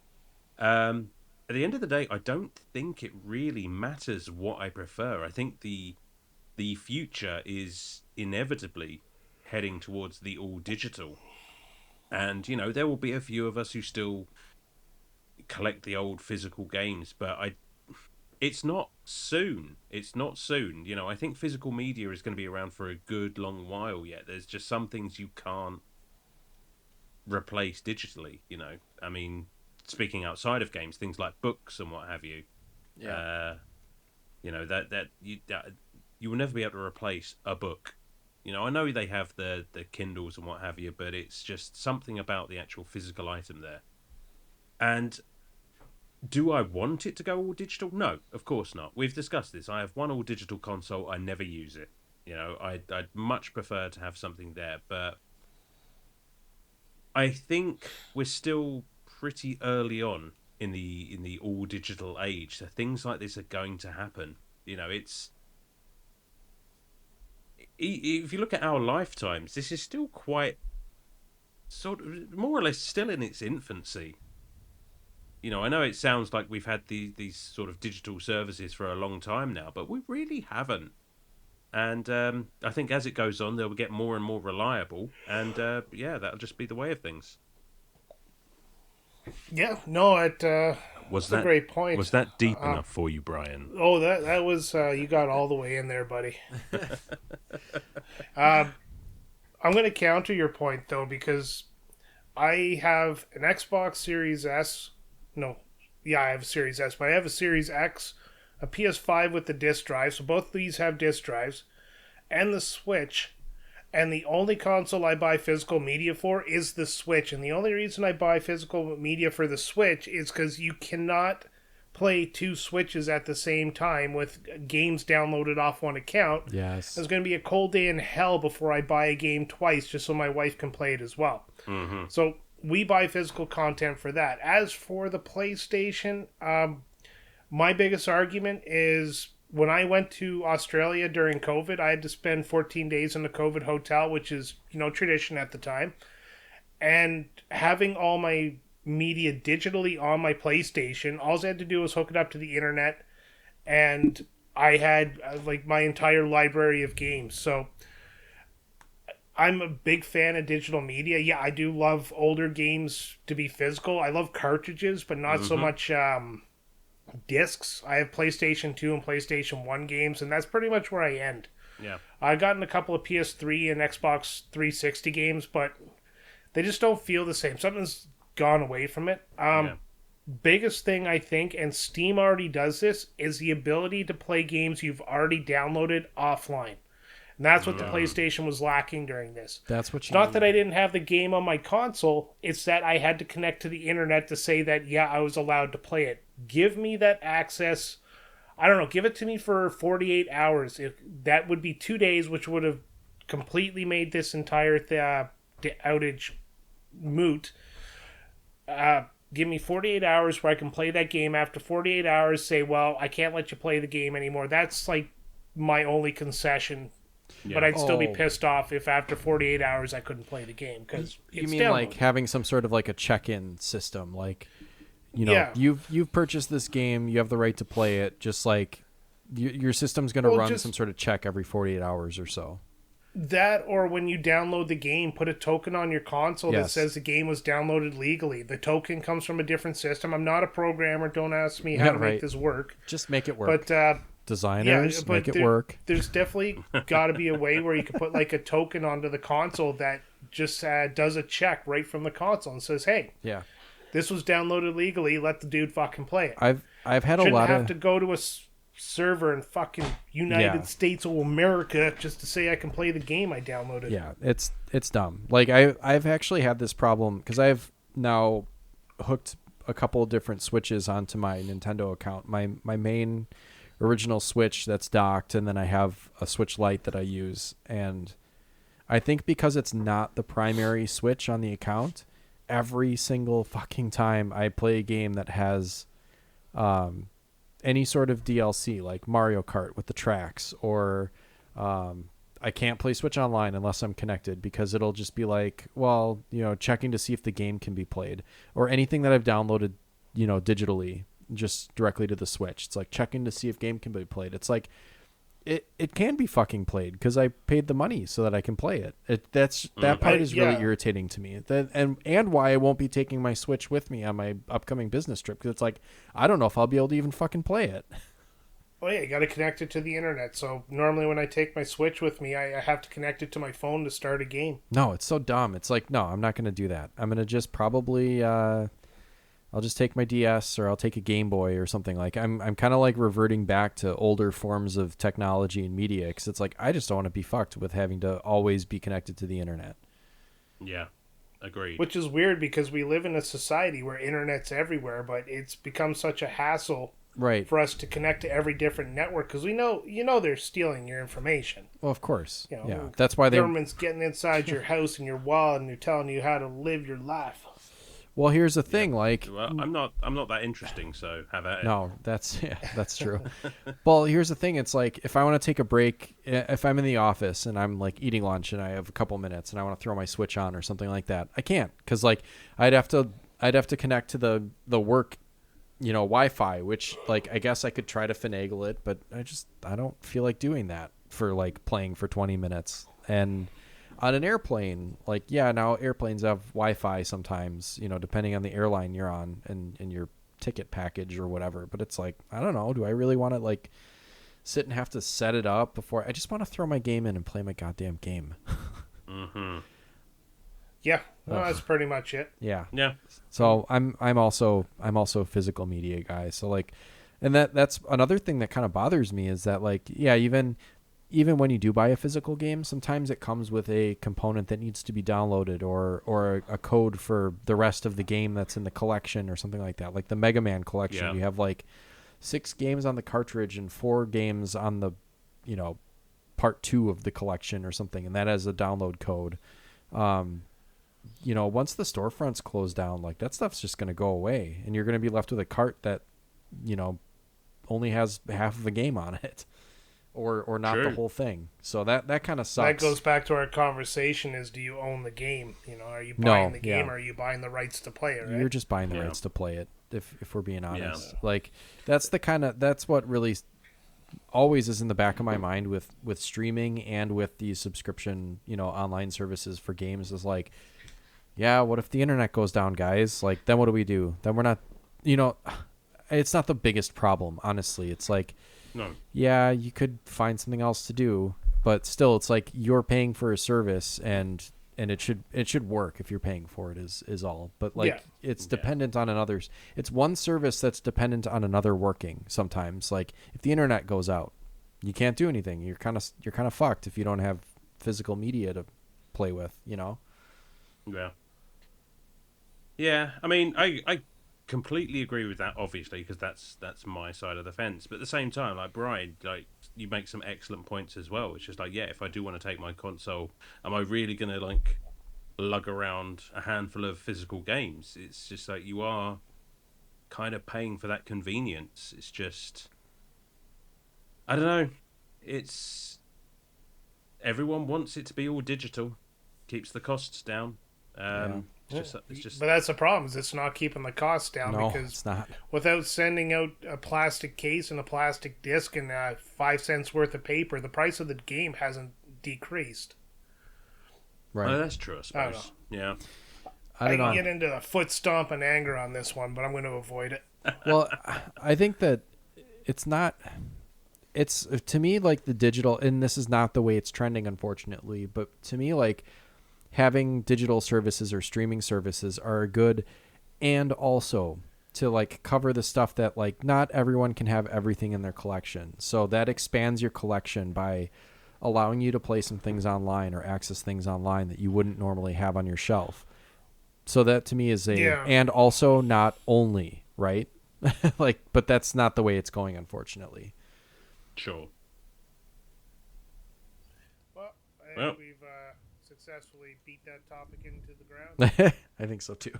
At the end of the day, I don't think it really matters what I prefer. I think the future is inevitably heading towards the all digital, and you know there will be a few of us who still collect the old physical games, but it's not soon. It's not soon. You know, I think physical media is going to be around for a good long while yet. There's just some things you can't replace digitally. You know, I mean, speaking outside of games, things like books and what have you. Yeah. You know that you will never be able to replace a book. You know, I know they have the Kindles and what have you, but it's just something about the actual physical item there. And do I want it to go all digital? No, of course not. We've discussed this. I have one all digital console. I never use it. You know, I'd much prefer to have something there, but I think we're still pretty early on in the all digital age. So things like this are going to happen. You know, it's if you look at our lifetimes, this is still quite sort of more or less still in its infancy. You know, I know it sounds like we've had these sort of digital services for a long time now, but we really haven't. And I think as it goes on, they'll get more and more reliable. And yeah, that'll just be the way of things. Yeah, no, that's a great point. Was that deep enough for you, Brian? Oh, that was you got all the way in there, buddy. I'm going to counter your point though, because I have an Xbox Series S. No, yeah, I have a Series S, but I have a Series X, a PS5 with the disc drive. So both of these have disc drives, and the Switch. And the only console I buy physical media for is the Switch. And the only reason I buy physical media for the Switch is because you cannot play two Switches at the same time with games downloaded off one account. Yes. There's going to be a cold day in hell before I buy a game twice just so my wife can play it as well. Mm-hmm. So we buy physical content for that. As for the PlayStation, my biggest argument is when I went to Australia during COVID, I had to spend 14 days in a COVID hotel, which is, you know, tradition at the time. And having all my media digitally on my PlayStation, all I had to do was hook it up to the internet, and I had like my entire library of games. So I'm a big fan of digital media. Yeah, I do love older games to be physical. I love cartridges, but not so much discs. I have PlayStation 2 and PlayStation 1 games, and that's pretty much where I end. Yeah. I've gotten a couple of PS3 and Xbox 360 games, but they just don't feel the same. Something's gone away from it. Biggest thing, I think, and Steam already does this, is the ability to play games you've already downloaded offline. And that's what the PlayStation was lacking during this. That's what it's not that I didn't have the game on my console. It's that I had to connect to the internet to say that, yeah, I was allowed to play it. Give me that access. I don't know. Give it to me for 48 hours. That would be 2 days, which would have completely made this entire outage moot. Give me 48 hours where I can play that game. After 48 hours, say, well, I can't let you play the game anymore. That's like my only concession. Yeah. But I'd still be pissed off if after 48 hours I couldn't play the game. Cause you mean downloaded. Like having some sort of like a check-in system, like, you know, you've purchased this game, you have the right to play it. Just like your system's going to run some sort of check every 48 hours or so. That, or when you download the game, put a token on your console that says the game was downloaded legally. The token comes from a different system. I'm not a programmer. Don't ask me how to make this work. Just make it work. But designers, make it work. There's definitely got to be a way where you can put like a token onto the console that just does a check right from the console and says, "Hey, this was downloaded legally. Let the dude fucking play it." I've had a lot of... Shouldn't have to go to a server in fucking United States of America just to say I can play the game I downloaded. Yeah, it's dumb. Like I've actually had this problem because I've now hooked a couple of different Switches onto my Nintendo account. My main original Switch that's docked, and then I have a Switch Lite that I use. And I think because it's not the primary Switch on the account, every single fucking time I play a game that has any sort of DLC, like Mario Kart with the tracks, or I can't play Switch Online unless I'm connected, because it'll just be like, well, you know, checking to see if the game can be played, or anything that I've downloaded, you know, digitally, just directly to the Switch. It's like checking to see if game can be played. It's like it can be fucking played because I paid the money so that I can play it. That part is really irritating to me. And why I won't be taking my Switch with me on my upcoming business trip, because it's like I don't know if I'll be able to even fucking play it. Oh yeah, you got to connect it to the internet. So normally when I take my Switch with me, I have to connect it to my phone to start a game. No, it's so dumb. It's like, no, I'm not going to do that. I'm going to just probably I'll just take my DS, or I'll take a Game Boy or something. Like I'm kind of like reverting back to older forms of technology and media, because it's like I just don't want to be fucked with having to always be connected to the internet. Yeah, agreed. Which is weird because we live in a society where internet's everywhere, but it's become such a hassle for us to connect to every different network, because we know, they're stealing your information. Well, of course. Yeah, that's why the government's getting inside your house and your wallet, and they're telling you how to live your life. Well, here's the thing, like... Well, I'm not that interesting, so have at it. No, that's true. Well, here's the thing. It's like, if I want to take a break, if I'm in the office and I'm, like, eating lunch and I have a couple minutes and I want to throw my Switch on or something like that, I can't. Because, like, I'd have to connect to the work, Wi-Fi, which, like, I guess I could try to finagle it, but I don't feel like doing that for, like, playing for 20 minutes. And... on an airplane, like, now airplanes have Wi-Fi sometimes, depending on the airline you're on and your ticket package or whatever. But it's like, I don't know. Do I really want to, like, sit and have to set it up before? I just want to throw my game in and play my goddamn game. Mm-hmm. Yeah, well, that's pretty much it. Yeah. Yeah. So I'm also a physical media guy. So, like, and that's another thing that kind of bothers me is that, like, even when you do buy a physical game, sometimes it comes with a component that needs to be downloaded, or a code for the rest of the game that's in the collection or something like that. Like the Mega Man collection, you have like 6 games on the cartridge and 4 games on the, part 2 of the collection or something, and that has a download code. Once the storefronts close down, like, that stuff's just going to go away, and you're going to be left with a cart that, only has half of a game on it. Or not the whole thing. So that kind of sucks. That goes back to our conversation: is do you own the game? Are you buying the game, or are you buying the rights to play it? Right? You're just buying the rights to play it. If we're being honest, like that's what really always is in the back of my mind with streaming and with these subscription, online services for games is like, yeah, what if the internet goes down, guys? Like, then what do we do? Then we're not, it's not the biggest problem, honestly. It's like, no, yeah, you could find something else to do, but still, it's like you're paying for a service, and it should work if you're paying for it is all. But like, it's dependent on another's. It's one service that's dependent on another working. Sometimes, like if the internet goes out, you can't do anything. You're kind of fucked if you don't have physical media to play with. Yeah. Yeah, I mean, I completely agree with that, obviously, because that's my side of the fence. But at the same time, like Brian, like you make some excellent points as well. It's just like, yeah, if I do want to take my console, am I really gonna like lug around a handful of physical games? It's just like you are kind of paying for that convenience. It's just, I don't know. It's everyone wants it to be all digital, keeps the costs down. It's just. But that's the problem. Is it's not keeping the costs down because it's not. Without sending out a plastic case and a plastic disc and 5 cents worth of paper, the price of the game hasn't decreased. Right. Oh, that's true, I suppose. Yeah. I can get into the foot stomp and anger on this one, but I'm going to avoid it. Well, I think that it's not. It's to me like the digital, and this is not the way it's trending, unfortunately. But to me, like, having digital services or streaming services are good, and also to like cover the stuff that like not everyone can have everything in their collection. So that expands your collection by allowing you to play some things online or access things online that you wouldn't normally have on your shelf. So that to me is and also not only, right? Like, but that's not the way it's going, unfortunately. Sure. Well, I think we've successfully beat that topic into the ground. I think so too.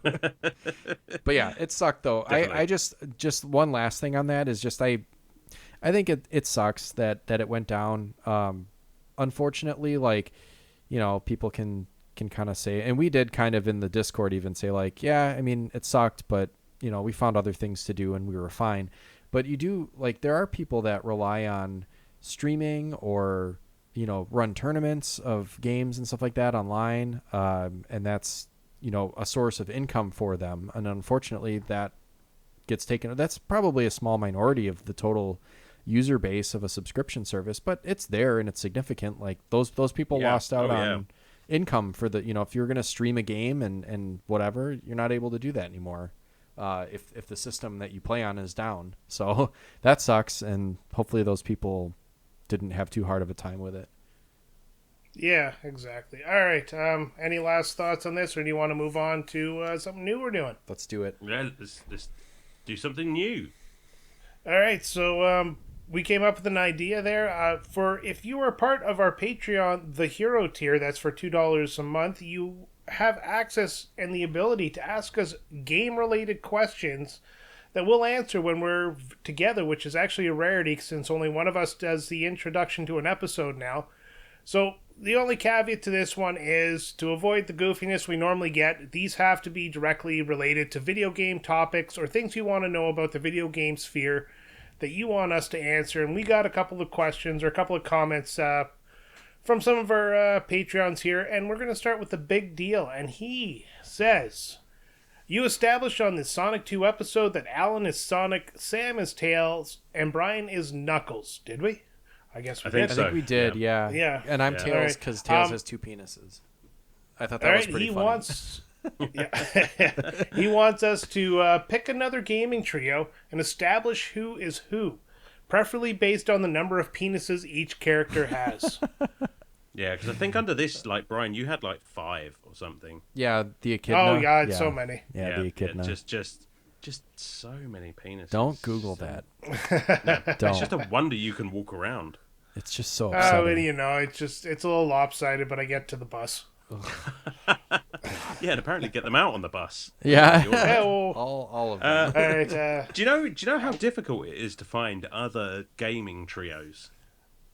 But yeah, it sucked though. I just one last thing on that is just I think it sucks that it went down. Unfortunately, like, people can kind of say, and we did kind of in the Discord even say like, yeah, I mean, it sucked, but we found other things to do and we were fine. But you do, like, there are people that rely on streaming or run tournaments of games and stuff like that online, and that's a source of income for them. And unfortunately, that gets taken. That's probably a small minority of the total user base of a subscription service, but it's there and it's significant. Like those people lost out on income for the if you're going to stream a game and whatever, you're not able to do that anymore. If the system that you play on is down, so that sucks. And hopefully those people didn't have too hard of a time with it. Yeah, exactly. All right. Any last thoughts on this, or do you want to move on to something new we're doing? Let's do it. Yeah, let's do something new. All right. So we came up with an idea there. For if you are part of our Patreon, the Hero tier, that's for $2 a month, you have access and the ability to ask us game-related questions that we'll answer when we're together, which is actually a rarity since only one of us does the introduction to an episode now. So the only caveat to this one is to avoid the goofiness we normally get. These have to be directly related to video game topics or things you want to know about the video game sphere that you want us to answer. And we got a couple of questions or a couple of comments from some of our Patreons here, and we're going to start with the big deal. And he says, you established on the Sonic 2 episode that Alan is Sonic, Sam is Tails, and Brian is Knuckles. Did we? I guess we did. I think we did, yeah. Yeah. And I'm Tails because Tails has two penises. I thought that was pretty funny. He wants us to pick another gaming trio and establish who is who, preferably based on the number of penises each character has. Yeah, because I think under this, like, Brian, you had like 5 or something. Yeah, the Echidna. Oh God, so many. Yeah, the Echidna. Just so many penises. Don't Google that. No, Don't. It's just a wonder you can walk around. It's just so upsetting. It's a little lopsided, but I get to the bus. Yeah, and apparently get them out on the bus. Yeah, well, all of them. all right, do you know how difficult it is to find other gaming trios?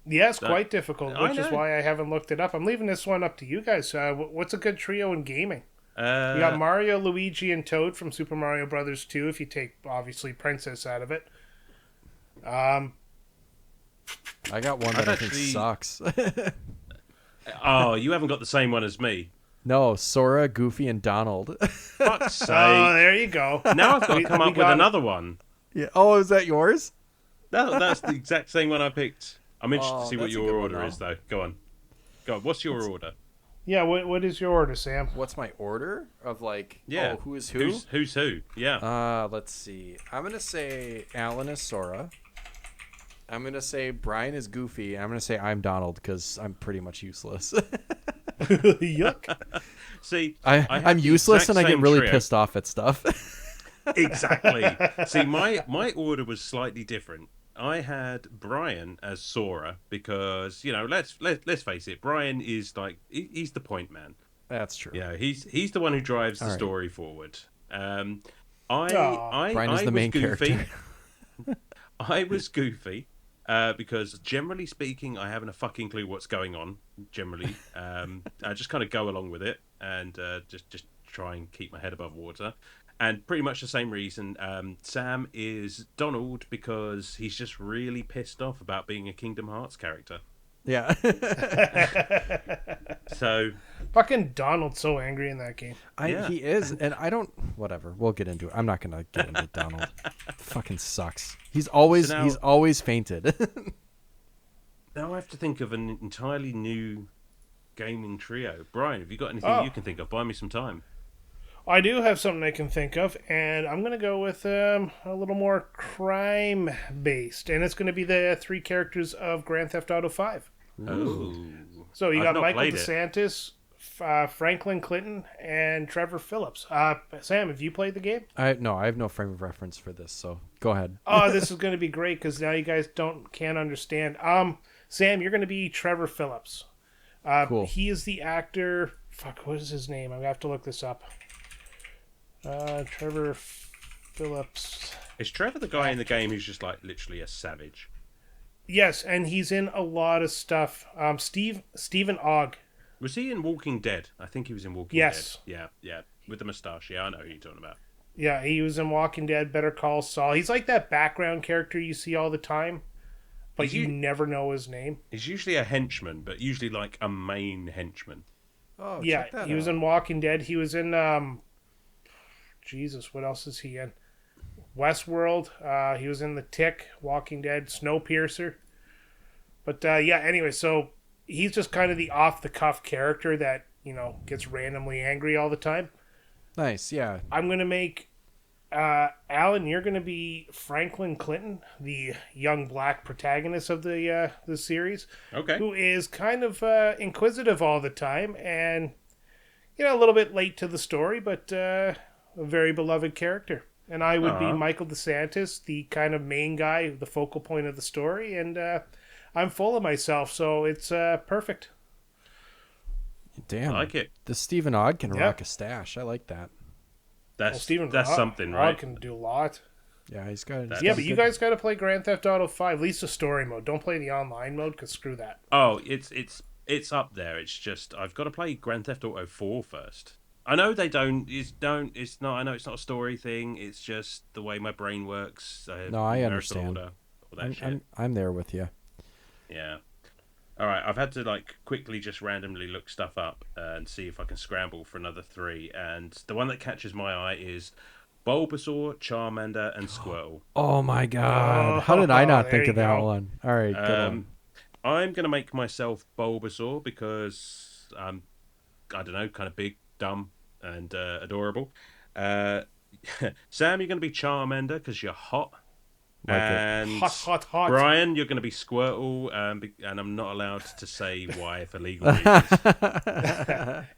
yes, quite difficult, which is why I haven't looked it up. I'm leaving this one up to you guys. What's a good trio in gaming? You got Mario, Luigi, and Toad from Super Mario Brothers 2, if you take, obviously, Princess out of it. I got one that I think sucks. Oh, you haven't got the same one as me. No, Sora, Goofy, and Donald. Fuck's sake. Oh, there you go. Now I've got to come up with another one. Yeah. Oh, is that yours? No, that's the exact same one I picked. I'm interested to see what that's a your good order one, is, though. Go on. What's your order? Yeah, what is your order, Sam? What's my order of Yeah. who is who? Who's who? Yeah. Let's see. I'm gonna say Alan is Sora. I'm gonna say Brian is Goofy. I'm gonna say I'm Donald because I'm pretty much useless. Yuck. See, I'm useless and I get really pissed off at stuff. Exactly. See, my order was slightly different. I had Brian as Sora because let's face it, Brian is he's the point man. That's true. Yeah, he's the one who drives the story forward. Brian I is the main character. I was Goofy because generally speaking, I haven't a fucking clue what's going on. Generally, I just kind of go along with it and just try and keep my head above water. And pretty much the same reason. Sam is Donald because he's just really pissed off about being a Kingdom Hearts character. Yeah. So Fucking Donald's so angry in that game. He is, and I don't. Whatever. We'll get into it. I'm not gonna get into Donald. Fucking sucks. He's always fainted. Now I have to think of an entirely new gaming trio. Brian, have you got anything you can think of? Buy me some time. I do have something I can think of, and I'm going to go with a little more crime-based, and it's going to be the 3 characters of Grand Theft Auto 5. Oh. So you got Michael DeSantis, Franklin Clinton, and Trevor Phillips. Sam, have you played the game? I have no frame of reference for this, so go ahead. Oh, this is going to be great, because now you guys can't understand. Sam, you're going to be Trevor Phillips. Cool. He is the actor... Fuck, what is his name? I'm going to have to look this up. Trevor Phillips. Is Trevor the guy in the game who's just literally a savage? Yes, and he's in a lot of stuff. Stephen Ogg. Was he in Walking Dead? I think he was in Walking Dead. Yeah. With the moustache. Yeah, I know who you're talking about. Yeah, he was in Walking Dead, Better Call Saul. He's like that background character you see all the time, but you never know his name. He's usually a henchman, but usually like a main henchman. Oh, yeah, he was in Walking Dead. He was in Jesus, what else is he in? Westworld. He was in The Tick, Walking Dead, Snowpiercer. But anyway, so he's just kind of the off-the-cuff character that, gets randomly angry all the time. Nice, yeah. I'm going to make Alan, you're going to be Franklin Clinton, the young black protagonist of the series. Okay. Who is kind of inquisitive all the time and, a little bit late to the story, but... a very beloved character. And I would be Michael DeSantis, the kind of main guy, the focal point of the story, and I'm full of myself, so it's perfect. Damn. I like it. The Stephen Ogg can rock a stash. I like that. That's something, right? Ogg can do a lot. Yeah, he's got. But you guys got to play Grand Theft Auto 5, at least the story mode. Don't play the online mode, because screw that. Oh, it's up there. It's just I've got to play Grand Theft Auto 4 first. I know they don't. It's not. I know it's not a story thing. It's just the way my brain works. I understand. All that shit. I'm there with you. Yeah. All right. I've had to quickly just randomly look stuff up and see if I can scramble for another 3. And the one that catches my eye is Bulbasaur, Charmander, and Squirtle. Oh my god! How did I not think of that one? All right. Good one. I'm gonna make myself Bulbasaur because I don't know, kind of big, dumb, and adorable. Sam, you're going to be Charmander because you're hot. And hot. Brian, you're going to be Squirtle, and I'm not allowed to say why for legal reasons.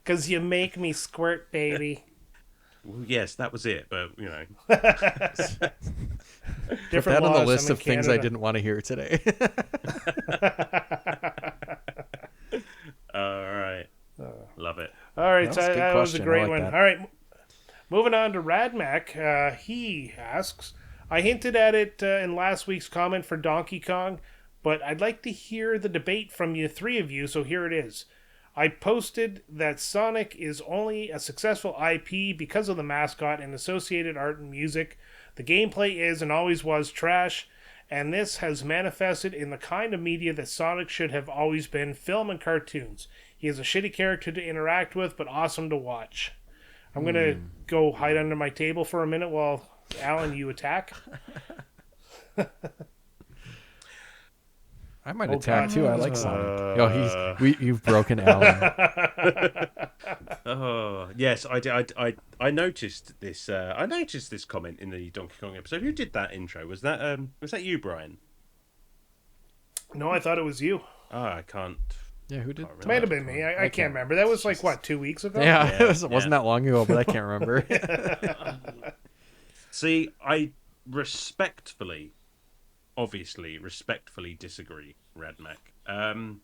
Because you make me squirt, baby. Well, yes, that was it, but Put that on the list of things I didn't want to hear today. All right. Love it. All right, that was a great one. That. All right, moving on to Radmac. He asks, I hinted at it in last week's comment for Donkey Kong, but I'd like to hear the debate from you 3 of you, so here it is. I posted that Sonic is only a successful IP because of the mascot and associated art and music. The gameplay is and always was trash, and this has manifested in the kind of media that Sonic should have always been: film and cartoons. He is a shitty character to interact with, but awesome to watch. I'm going to go hide under my table for a minute while, Alan, you attack. I might attack too. I like Sonic. You've broken Alan. Oh yes, I noticed this. I noticed this comment in the Donkey Kong episode. Who did that intro? Was that you, Brian? No, I thought it was you. Oh, I can't. Yeah, who did? Might have been me. I can't remember. That was like, what, 2 weeks ago? Yeah, it wasn't that long ago, but I can't remember. See, I obviously respectfully disagree, Radmac.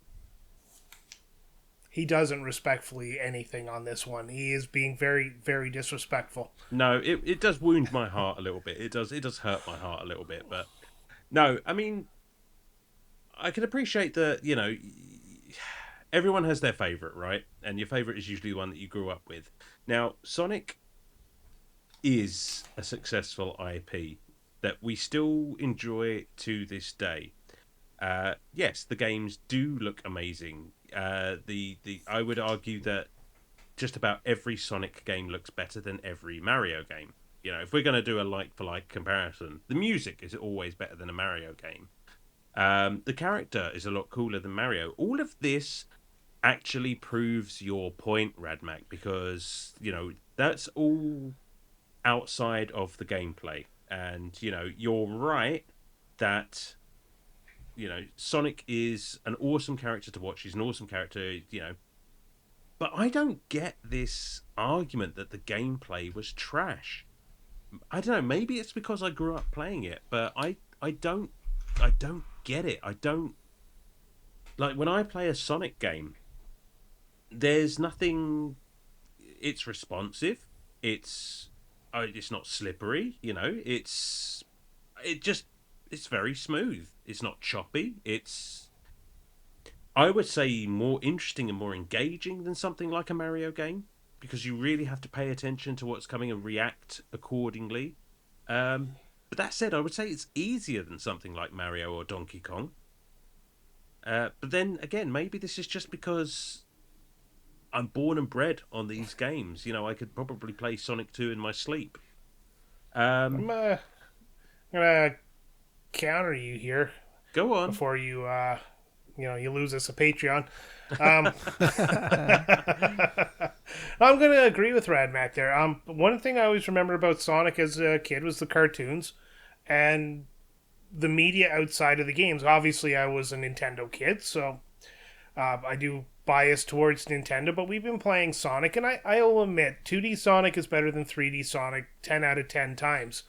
He doesn't respectfully anything on this one. He is being very, very disrespectful. No, it does wound my heart a little bit. It does hurt my heart a little bit, but no, I mean, I can appreciate that, everyone has their favourite, right? And your favourite is usually the one that you grew up with. Now, Sonic is a successful IP that we still enjoy to this day. Yes, the games do look amazing. I would argue that just about every Sonic game looks better than every Mario game. If we're going to do a like-for-like comparison, the music is always better than a Mario game. The character is a lot cooler than Mario. All of this actually proves your point, Radmac, because, that's all outside of the gameplay. And, you're right that, Sonic is an awesome character to watch. He's an awesome character, But I don't get this argument that the gameplay was trash. I don't know, maybe it's because I grew up playing it, but I don't get it. I don't... Like, when I play a Sonic game, there's nothing... It's responsive. It's not slippery, It's very smooth. It's not choppy. It's, I would say, more interesting and more engaging than something like a Mario game, because you really have to pay attention to what's coming and react accordingly. But that said, I would say it's easier than something like Mario or Donkey Kong. But then again, maybe this is just because I'm born and bred on these games. I could probably play Sonic 2 in my sleep. I'm gonna counter you here. Go on. Before you you lose us a Patreon. I'm going to agree with Radmac there. One thing I always remember about Sonic as a kid was the cartoons and the media outside of the games. Obviously, I was a Nintendo kid, so I do bias towards Nintendo, but we've been playing Sonic, and I will admit, 2D Sonic is better than 3D Sonic 10 out of 10 times.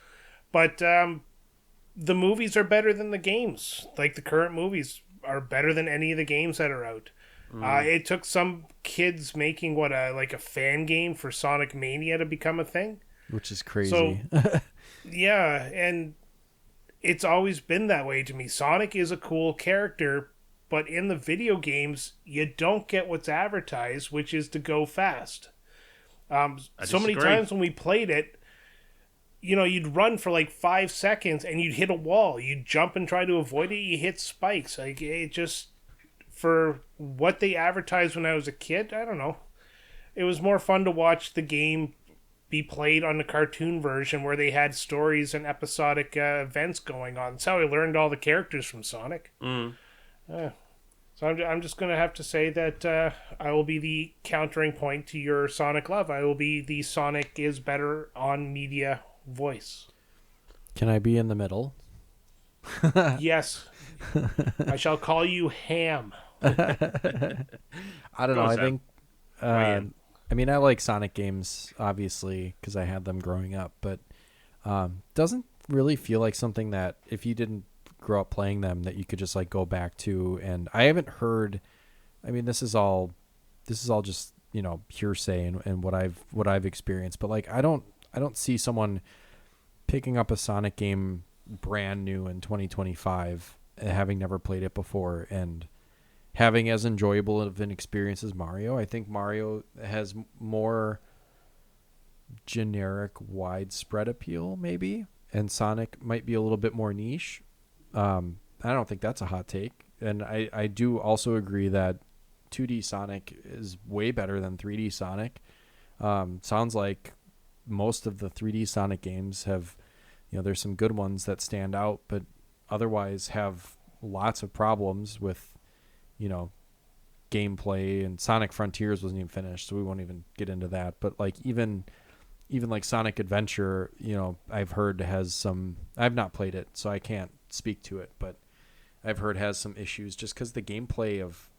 But the movies are better than the games. Like, the current movies are better than any of the games that are out. It took some kids making a fan game for Sonic Mania to become a thing, which is crazy. So, yeah, and it's always been that way to me. Sonic is a cool character, but in the video games, you don't get what's advertised, which is to go fast. So many times when we played it, you'd run for like 5 seconds and you'd hit a wall. You'd jump and try to avoid it. You hit spikes. Like, it just, for what they advertised when I was a kid, I don't know. It was more fun to watch the game be played on the cartoon version where they had stories and episodic events going on. That's how I learned all the characters from Sonic. So I'm just going to have to say that I will be the countering point to your Sonic love. I will be the Sonic is better on media voice. Can I be in the middle? Yes. I shall call you Ham. I don't know. I think... I like Sonic games, obviously, because I had them growing up, but doesn't really feel like something that, if you didn't grow up playing them, that you could just go back to. And I haven't heard... this is all just, hearsay and what I've experienced, but I don't see someone picking up a Sonic game brand new in 2025, having never played it before, and having as enjoyable of an experience as Mario. I think Mario has more generic, widespread appeal, maybe, and Sonic might be a little bit more niche. I don't think that's a hot take. And I do also agree that 2D Sonic is way better than 3D Sonic. Sounds like most of the 3D Sonic games have, there's some good ones that stand out, but otherwise have lots of problems with, gameplay. And Sonic Frontiers wasn't even finished, so we won't even get into that. But like even like Sonic Adventure, I've heard has some. I've not played it, so I can't speak to it, but I've heard has some issues just because the gameplay of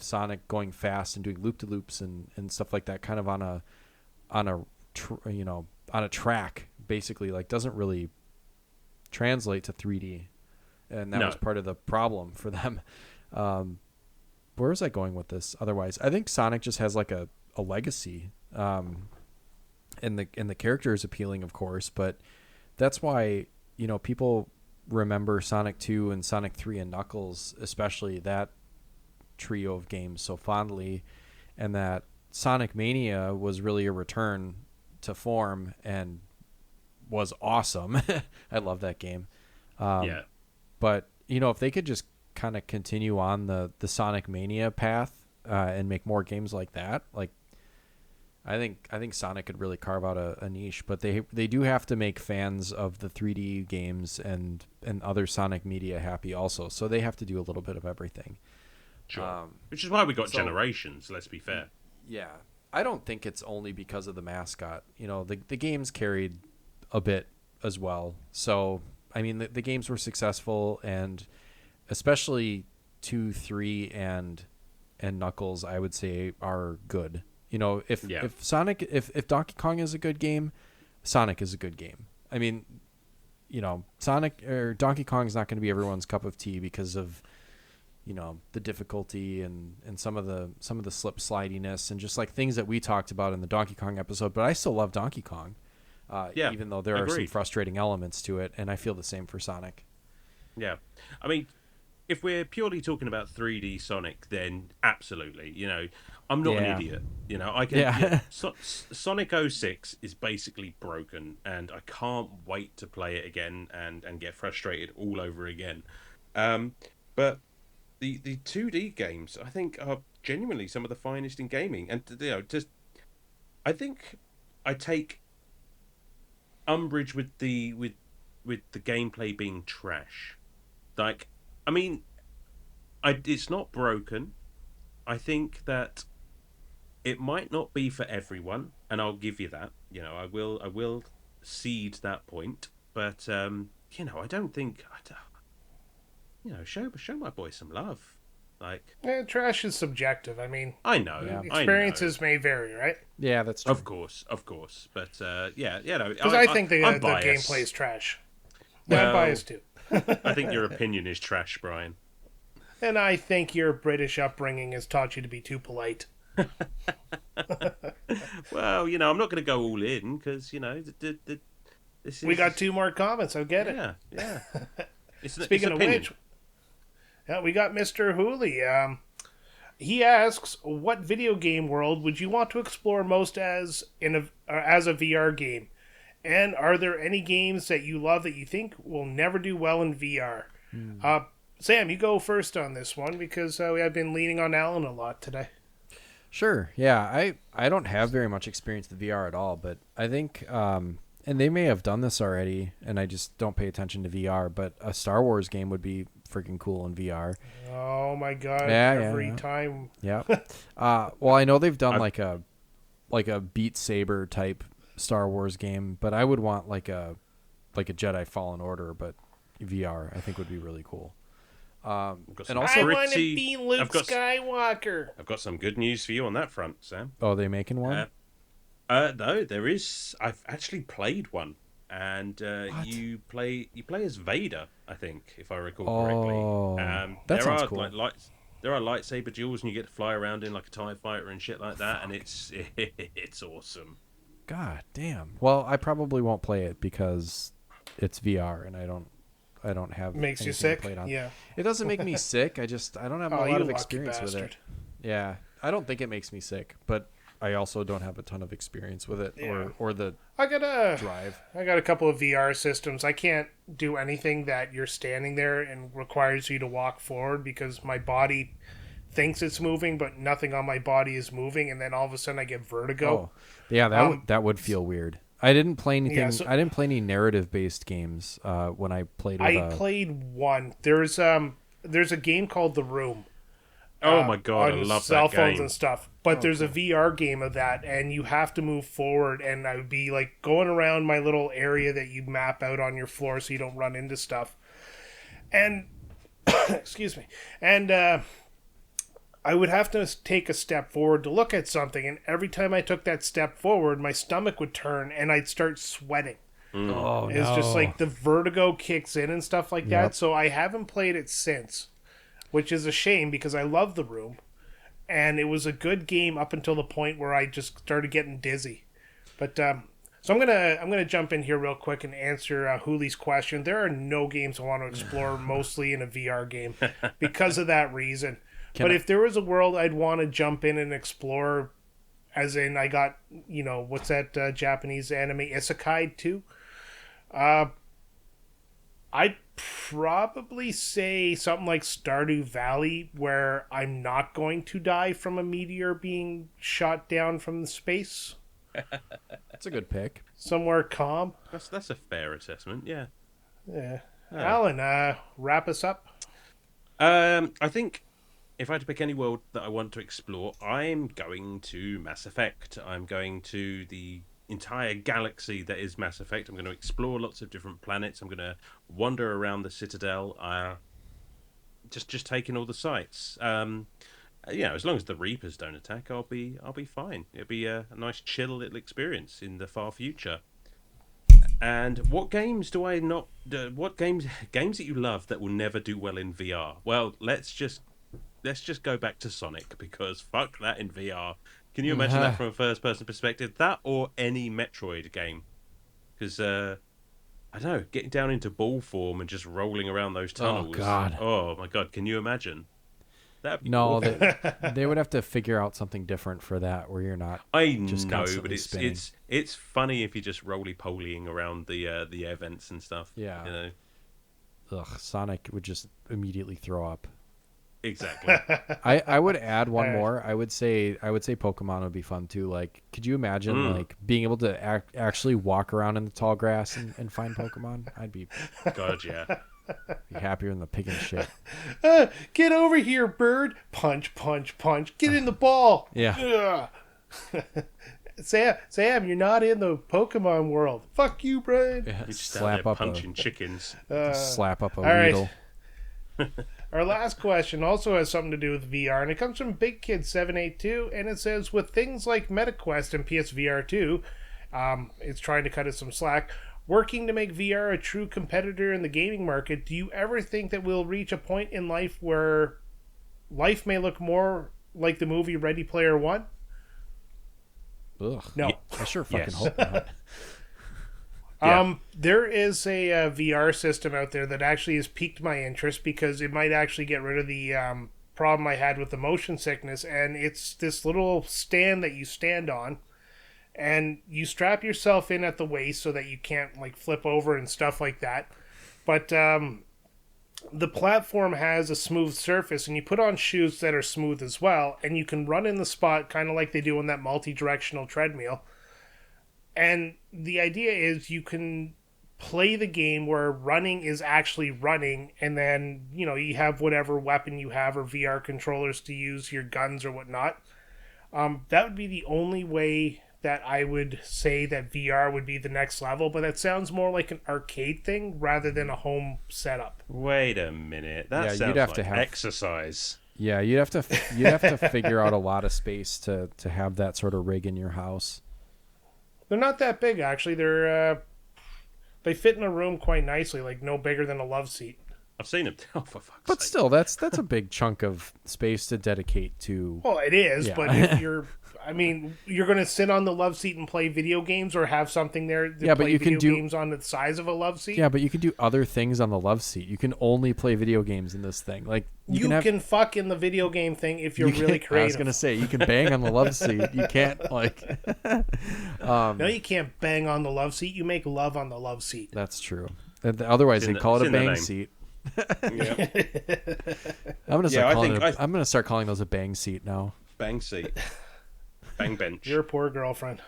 Sonic going fast and doing loop-de-loops and stuff like that, kind of on a track, basically, like doesn't really translate to 3D, and that was part of the problem for them. Where was I going with this? Otherwise, I think Sonic just has like a legacy, and the character is appealing, of course, but that's why people remember Sonic 2 and Sonic 3 and Knuckles, especially that trio of games, so fondly, and that Sonic Mania was really a return to form and was awesome. I love that game. But if they could just kind of continue on the Sonic Mania path and make more games like that, like I think Sonic could really carve out a niche, but they do have to make fans of the 3D games and other Sonic media happy also. So they have to do a little bit of everything. Sure. Which is why we got Generations, let's be fair. Yeah. I don't think it's only because of the mascot. The games carried a bit as well. So, I mean, the games were successful, and especially 2, 3, and Knuckles, I would say, are good. If Donkey Kong is a good game, Sonic is a good game. I mean, Sonic or Donkey Kong is not going to be everyone's cup of tea because of the difficulty and some of the slip slidiness and just like things that we talked about in the Donkey Kong episode. But I still love Donkey Kong, even though there are some frustrating elements to it, and I feel the same for Sonic. Yeah, I mean, if we're purely talking about 3D Sonic, then absolutely. I'm not an idiot. I can. Yeah. Sonic 06 is basically broken, and I can't wait to play it again and get frustrated all over again. But the 2D games, I think, are genuinely some of the finest in gaming, and I think I take umbrage with the gameplay being trash. Like, I mean, it's not broken. I think that it might not be for everyone, and I'll give you that. I will cede that point. But I don't think show my boy some love. Like, trash is subjective. I mean, I know. Yeah. Experiences may vary, right? Yeah, that's true. Of course. But because I think the gameplay is trash. Well, I'm biased too. I think your opinion is trash, Brian. And I think your British upbringing has taught you to be too polite. Well, I'm not going to go all in because we got 2 more comments. I get it. Yeah. Speaking of which, we got Mr. Hooley. He asks, "What video game world would you want to explore most as a VR game? And are there any games that you love that you think will never do well in VR?" Sam, you go first on this one because I've been leaning on Alan a lot today. Sure. Yeah, I don't have very much experience with VR at all, but I think, and they may have done this already, and I just don't pay attention to VR, but a Star Wars game would be freaking cool in VR. Oh my god, every time. Yeah. Well, I know they've done like a Beat Saber type Star Wars game, but I would want like a Jedi Fallen Order, but VR I think would be really cool. And also, I want to be Luke Skywalker. I've got some good news for you on that front, Sam. Oh, are they making one? No, there is. I've actually played one, and you play as Vader, I think, if I recall correctly. That sounds cool. There are lightsaber duels, and you get to fly around in like a TIE fighter and shit like that, and it's awesome. God damn. Well, I probably won't play it because it's VR, and I don't have. Makes you sick. To play it on. Yeah. It doesn't make me sick. I don't have a lot of experience with it. Yeah, I don't think it makes me sick, but I also don't have a ton of experience with it or the I got drive. a couple of VR systems. I can't do anything that you're standing there and requires you to walk forward because my body thinks it's moving, but nothing on my body is moving, and then all of a sudden I get vertigo. Oh, yeah, that would feel weird. I didn't play anything. Yeah, so, I didn't play any narrative-based games when I played. I played one. There's a game called The Room. Oh my god, I love cell that phones game. and stuff. But there's a VR game of that, and you have to move forward. And I would be like going around my little area that you map out on your floor so you don't run into stuff. And excuse me. And I would have to take a step forward to look at something, and every time I took that step forward, my stomach would turn and I'd start sweating. Oh, It's just like the vertigo kicks in and stuff like that. So I haven't played it since, which is a shame because I love The Room, and it was a good game up until the point where I just started getting dizzy. But so I'm gonna jump in here real quick and answer Hooley's question. There are no games I want to explore mostly in a VR game because of that reason. If there was a world I'd want to jump in and explore, as in I got, what's that Japanese anime Isekai 2? I'd probably say something like Stardew Valley, where I'm not going to die from a meteor being shot down from the space. That's a good pick. Somewhere calm. That's a fair assessment, yeah. Yeah. Alan, wrap us up. I think if I had to pick any world that I want to explore, I'm going to Mass Effect. I'm going to the entire galaxy that is Mass Effect. I'm going to explore lots of different planets. I'm going to wander around the Citadel, just taking all the sights. As long as the Reapers don't attack, I'll be fine. It'll be a nice chill little experience in the far future. And what games do I not? What games that you love that will never do well in VR? Well, let's just go back to Sonic, because fuck that in VR. Can you imagine that from a first-person perspective? That or any Metroid game? Because, I don't know, getting down into ball form and just rolling around those tunnels. Oh, God. Oh, my God. Can you imagine? That'd be No, awful. they would have to figure out something different for that, where you're not just know, constantly but spinning. it's funny if you're just roly-polying around the air vents and stuff. Yeah. Ugh, Sonic would just immediately throw up. Exactly. I would add one more. I would say Pokemon would be fun too. Like, could you imagine like being able to actually walk around in the tall grass and find Pokemon? I'd be God, yeah. Be happier than the pig in shit. Get over here, bird! Punch, punch, punch! Get in the ball! Yeah. Sam, you're not in the Pokemon world. Fuck you, Brian. Yeah, You just slap out there up punching chickens. slap up a all right. Weedle. Our last question also has something to do with VR, and it comes from Big Kid 782, and it says, with things like MetaQuest and PSVR 2, it's trying to cut us some slack, working to make VR a true competitor in the gaming market, do you ever think that we'll reach a point in life where life may look more like the movie Ready Player One? Ugh. No. I sure fucking Yes. hope not. There is a VR system out there that actually has piqued my interest because it might actually get rid of the problem I had with the motion sickness, and it's this little stand that you stand on, and you strap yourself in at the waist so that you can't like flip over and stuff like that. But the platform has a smooth surface, and you put on shoes that are smooth as well, and you can run in the spot kind of like they do on that multi-directional treadmill. And the idea is you can play the game where running is actually running, and then, you have whatever weapon you have or VR controllers to use, your guns or whatnot. That would be the only way that I would say that VR would be the next level, but that sounds more like an arcade thing rather than a home setup. Wait a minute. That sounds you'd have like to have exercise. Yeah, you'd have to figure out a lot of space to have that sort of rig in your house. They're not that big, actually. They fit in a room quite nicely, like no bigger than a love seat. I've seen them. Oh, for fuck's But sake. still, that's a big chunk of space to dedicate to. Well, it is, Yeah. but if you're... I mean, you're going to sit on the love seat and play video games, or have something there to but play you video can do games on the size of a love seat? Yeah, but you can do other things on the love seat. You can only play video games in this thing. Like you can fuck in the video game thing if you're really creative. I was going to say, you can bang on the love seat. You can't, like... no, you can't bang on the love seat. You make love on the love seat. That's true. Otherwise, they'd call it a bang seat. Yeah. I'm gonna start calling those a bang seat now. Bang seat. Bang bench. Your poor girlfriend.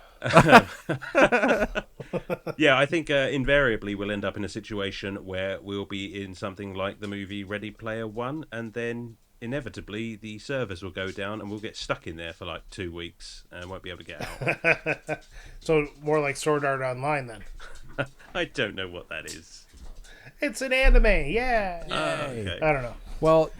Yeah, I think invariably we'll end up in a situation where we'll be in something like the movie Ready Player One, and then inevitably the servers will go down and we'll get stuck in there for like 2 weeks and won't be able to get out. So more like Sword Art Online then. I don't know what that is. It's an anime, yeah. Okay. I don't know. Well,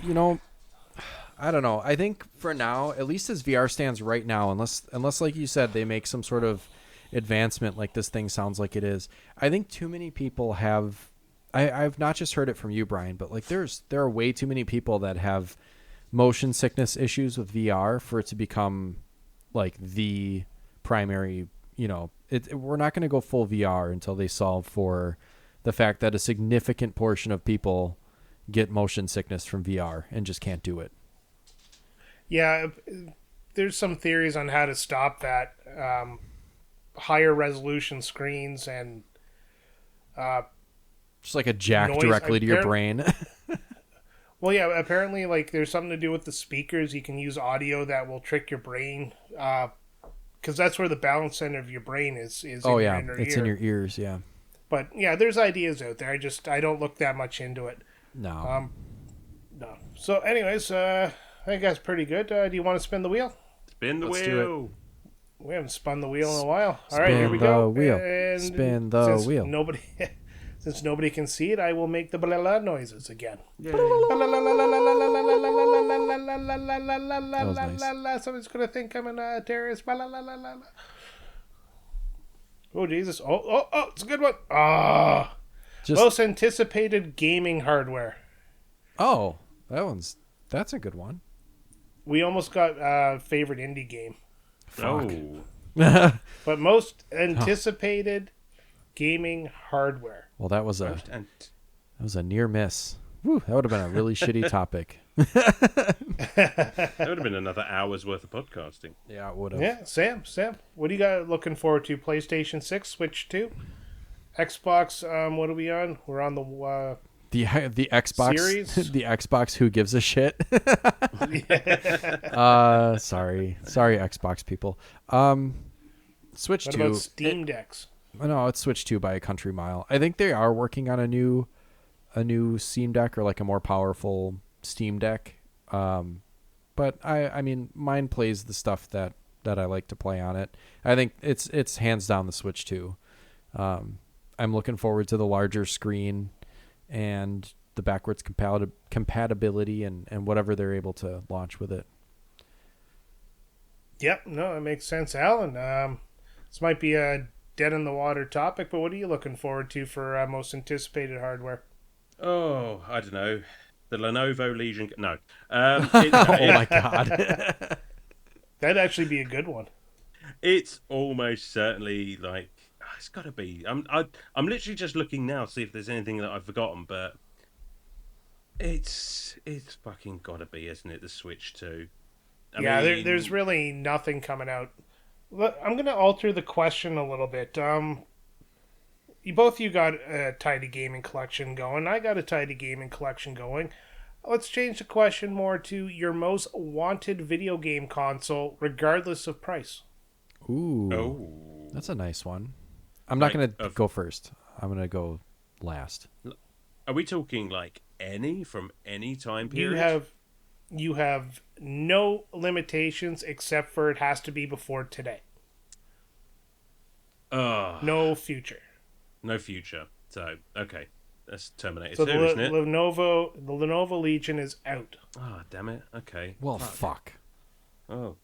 I don't know. I think for now, at least as VR stands right now, unless like you said, they make some sort of advancement like this thing sounds like it is, I think too many people have... I've not just heard it from you, Brian, but like there are way too many people that have motion sickness issues with VR for it to become like the primary, we're not going to go full VR until they solve for the fact that a significant portion of people get motion sickness from VR and just can't do it. Yeah, there's some theories on how to stop that. Higher resolution screens and just like a jack noise, directly to your brain. Well, yeah, apparently like there's something to do with the speakers. You can use audio that will trick your brain, because that's where the balance center of your brain is oh in yeah, your it's ear. in your ears. Yeah. But yeah, there's ideas out there. I don't look that much into it. No. No. So, anyways, I think that's pretty good. Do you want to spin the wheel? Spin the Let's do it. wheel. We haven't spun the wheel in a while. All right, here we Spin the go. wheel. And Spin the wheel. Since nobody can see it, I will make the blah blah noises again. That was nice. Somebody's gonna think I'm a terrorist. Oh Jesus! Oh! It's a good one. Most anticipated gaming hardware. Oh, that's a good one. We almost got favorite indie game. Fuck. Oh. But most anticipated gaming hardware. Well, that was a near miss. Whew, that would have been a really shitty topic. That would have been another hour's worth of podcasting. Yeah, it would have. Yeah, Sam, what do you got looking forward to? PlayStation 6, Switch 2, Xbox. What are we on? We're on the Xbox series? The Xbox who gives a shit. Sorry Xbox people. Switch What 2. about Steam Decks? No, it's Switch 2 by a country mile. I think they are working on a new Steam Deck, or like a more powerful Steam Deck. But I mean mine plays the stuff that I like to play on it. I think it's hands down the Switch 2. I'm looking forward to the larger screen and the backwards compatibility and whatever they're able to launch with it. Yep, no, it makes sense, Alan. This might be a dead in the water topic, but what are you looking forward to for most anticipated hardware? Oh, I don't know. The Lenovo Legion. No. Oh my god. That'd actually be a good one. It's almost certainly like it's got to be. I'm literally just looking now to see if there's anything that I've forgotten, but it's fucking got to be, isn't it? The Switch 2. I mean, there's really nothing coming out. Look, I'm gonna alter the question a little bit. You got a tidy gaming collection going. I got a tidy gaming collection going. Let's change the question more to your most wanted video game console, regardless of price. Ooh. Oh. That's a nice one. I'm not going to go first. I'm going to go last. Are we talking like any from any time period? You have no limitations except for it has to be before today. No future. No future. So, okay. That's Terminator 2, So isn't it? the Lenovo Legion is out. Oh, damn it. Okay. Well, fuck. Oh.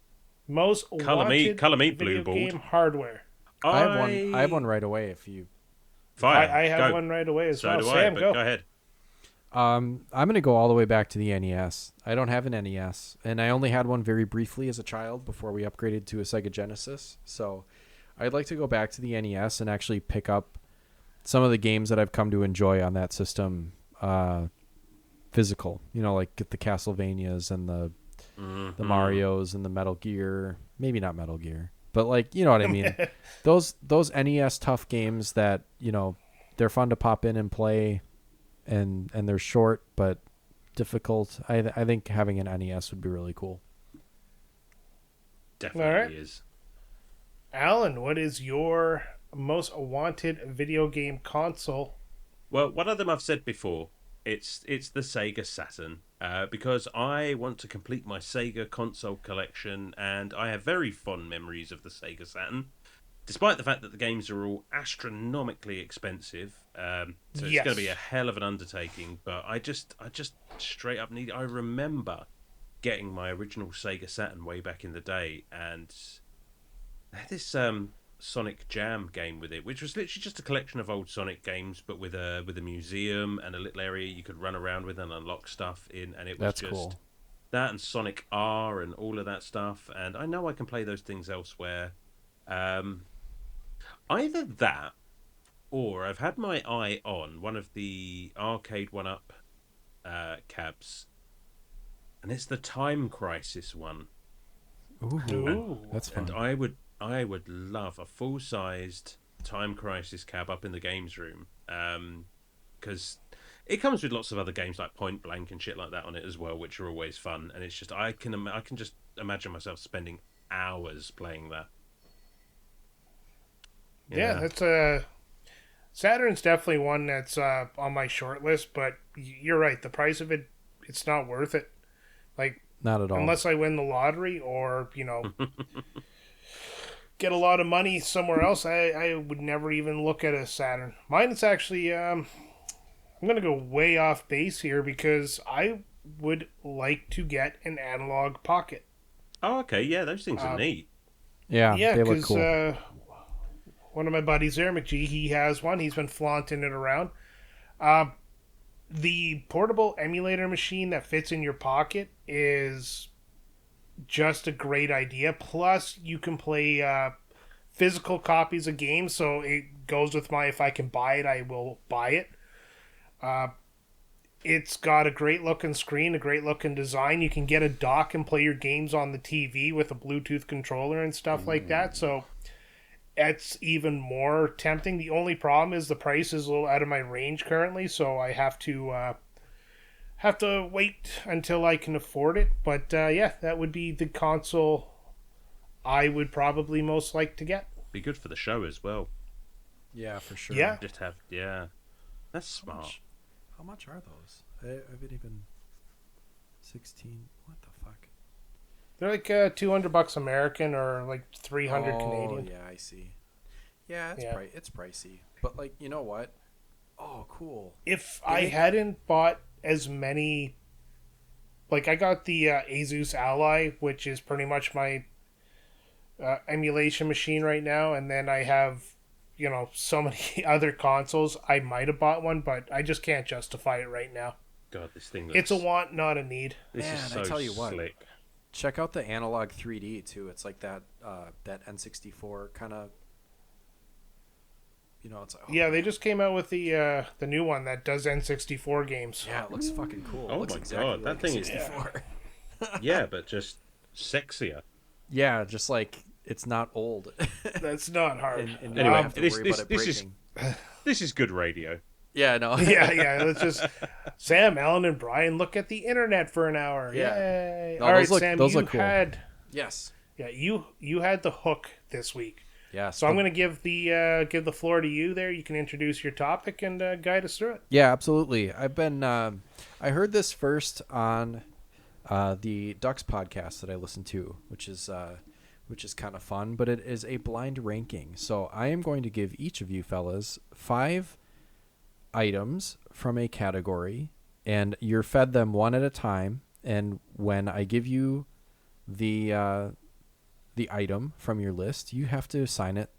Most Color me video blue ball. game hardware. I have one right away if you... Fire. I have go. one right away as So well. do Sam, I, but go. go ahead. I'm going to go all the way back to the NES. I don't have an NES, and I only had one very briefly as a child before we upgraded to a Sega Genesis. So I'd like to go back to the NES and actually pick up some of the games that I've come to enjoy on that system physical. Like get the Castlevanias and the Marios and the Metal Gear. Maybe not Metal Gear, but like, you know what I mean? Those NES tough games that, they're fun to pop in and play, and they're short but difficult. I think having an NES would be really cool. Definitely is. Alan, what is your most wanted video game console? Well, one of them I've said before. It's the Sega Saturn, because I want to complete my Sega console collection, and I have very fond memories of the Sega Saturn, despite the fact that the games are all astronomically expensive. So it's going to be a hell of an undertaking. But I just straight up need. I remember getting my original Sega Saturn way back in the day, and I had this Sonic Jam game with it, which was literally just a collection of old Sonic games, but with a museum and a little area you could run around with and unlock stuff in, and it was cool. That and Sonic R and all of that stuff. And I know I can play those things elsewhere. Either that, or I've had my eye on one of the Arcade 1-Up cabs, and it's the Time Crisis one. Ooh, that's fun. And I would love a full-sized Time Crisis cab up in the games room, because it comes with lots of other games like Point Blank and shit like that on it as well, which are always fun. And it's just I can just imagine myself spending hours playing that. Yeah, that's Saturn's definitely one that's on my short list, but you're right. The price of it, it's not worth it. Like, not at all. Unless I win the lottery or, get a lot of money somewhere else, I would never even look at a Saturn. Mine is actually, I'm going to go way off base here because I would like to get an analog pocket. Oh, okay. Yeah, those things are neat. Yeah, they look cool. One of my buddies there, McGee, he has one. He's been flaunting it around. The portable emulator machine that fits in your pocket is just a great idea. Plus, you can play physical copies of games, so it goes with my, if I can buy it, I will buy it. It's got a great looking screen, a great looking design. You can get a dock and play your games on the TV with a Bluetooth controller and stuff like that, so it's even more tempting. The only problem is the price is a little out of my range currently, so I have to wait until I can afford it. But yeah, that would be the console I would probably most like to get. Be good for the show as well. Yeah, for sure. Yeah. That's smart. How much are those? I haven't even 16. What the fuck? They're like $200 American or like 300 Canadian. Yeah, I see. Yeah, it's pricey. But like, you know what? Oh, cool. If I hadn't bought as many, like I got the Asus Ally, which is pretty much my emulation machine right now, and then I have, so many other consoles. I might have bought one, but I just can't justify it right now. God, this thing looks... It's a want, not a need. This is so I tell you what, slick. Check out the Analog 3D too. It's like that N64 kind of. It's like, yeah, they just came out with the new one that does N64 games. Yeah, it looks fucking cool. Oh looks my exactly god, that like thing 64. is. Yeah, but just sexier. Yeah, just like it's not old. That's not hard. And anyway, have to worry about it breaking. This is good radio. Yeah, no. yeah. Let's just Sam, Alan, and Brian look at the internet for an hour. Yeah. Yay! No, all right, look, Sam, those you look cool. had Yes. Yeah, you had the hook this week. Yeah. So I'm going to give the floor to you. There, you can introduce your topic and guide us through it. Yeah, absolutely. I've been. I heard this first on the Ducks podcast that I listened to, which is kind of fun, but it is a blind ranking. So I am going to give each of you fellas 5 items from a category, and you're fed them one at a time. And when I give you the item from your list, you have to assign it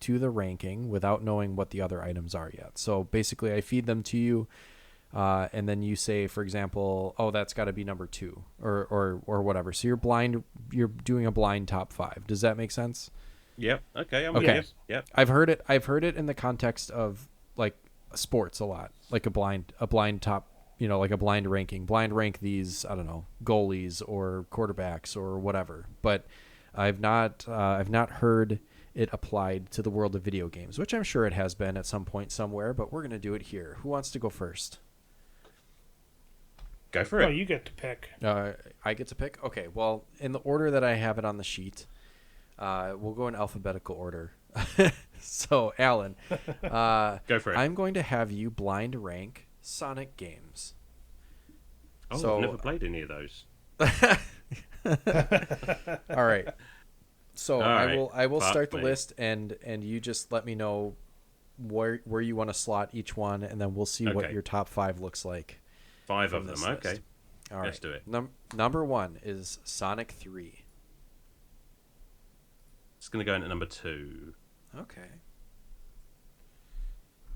to the ranking without knowing what the other items are yet. So basically, I feed them to you and then you say, for example, oh, that's got to be number 2 or whatever. So you're doing a blind top 5. Does that make sense? Yep. Okay. I'm Okay. with you. Yep. I've heard it in the context of like sports a lot, like a blind top, like a blind ranking, blind rank these, I don't know, goalies or quarterbacks or whatever. But I've not heard it applied to the world of video games, which I'm sure it has been at some point somewhere, but we're going to do it here. Who wants to go first? Go for it. Oh, you get to pick. I get to pick? Okay, well, in the order that I have it on the sheet, we'll go in alphabetical order. So, Alan, go for it. I'm going to have you blind rank Sonic games. Oh, so, I've never played any of those. All right. So I will start the me. list, and you just let me know where you want to slot each one, and then we'll see what your top 5 looks like. 5 of them. List. Okay. All right. Let's do it. Number 1 is Sonic 3. It's going to go into number 2. Okay.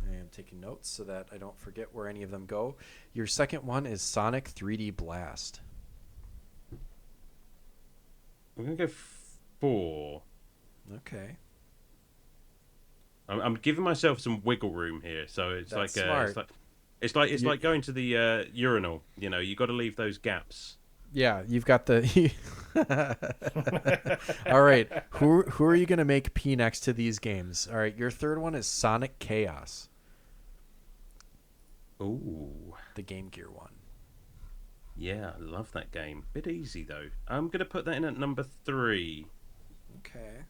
I am taking notes so that I don't forget where any of them go. Your second one is Sonic 3D Blast. I'm going to go 4. Okay. I'm giving myself some wiggle room here, so it's That's like smart. it's like going to the urinal. You got to leave those gaps. Yeah, you've got the. All right, who are you gonna make pee next to these games? All right, your third one is Sonic Chaos. Ooh, the Game Gear one. Yeah, I love that game. Bit easy though. I'm gonna put that in at number 3. Okay.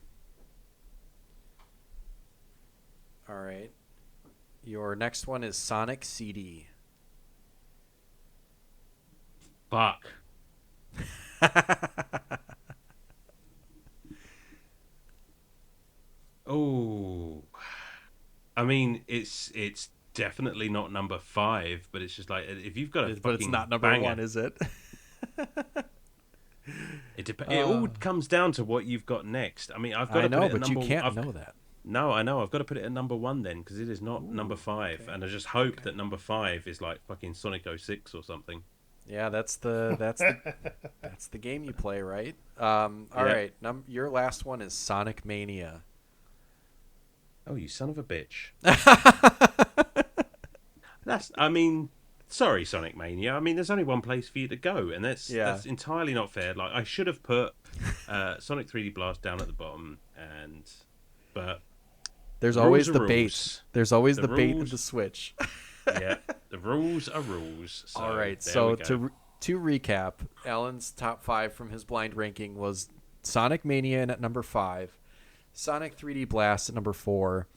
All right. Your next one is Sonic CD. Fuck. Oh, I mean, it's definitely not number 5, but it's just like if you've got a But it's not number banger, 1, is it? It all comes down to what you've got next. I mean, I've got to know, put it at but number, you can't know that. No, I know. I've got to put it at number 1 then, because it is not number 5, okay. and I just hope that number 5 is like fucking Sonic 06 or something. Yeah, that's the game you play, right? All right. Your last one is Sonic Mania. Oh, you son of a bitch. Sorry, Sonic Mania. I mean, there's only one place for you to go, and that's entirely not fair. Like, I should have put Sonic 3D Blast down at the bottom, but there's always the rules. bait. There's always the bait rules. of the Switch. Yeah, the rules are rules. So all right, so to recap, Alan's top 5 from his blind ranking was Sonic Mania at number 5, Sonic 3D Blast at number 4,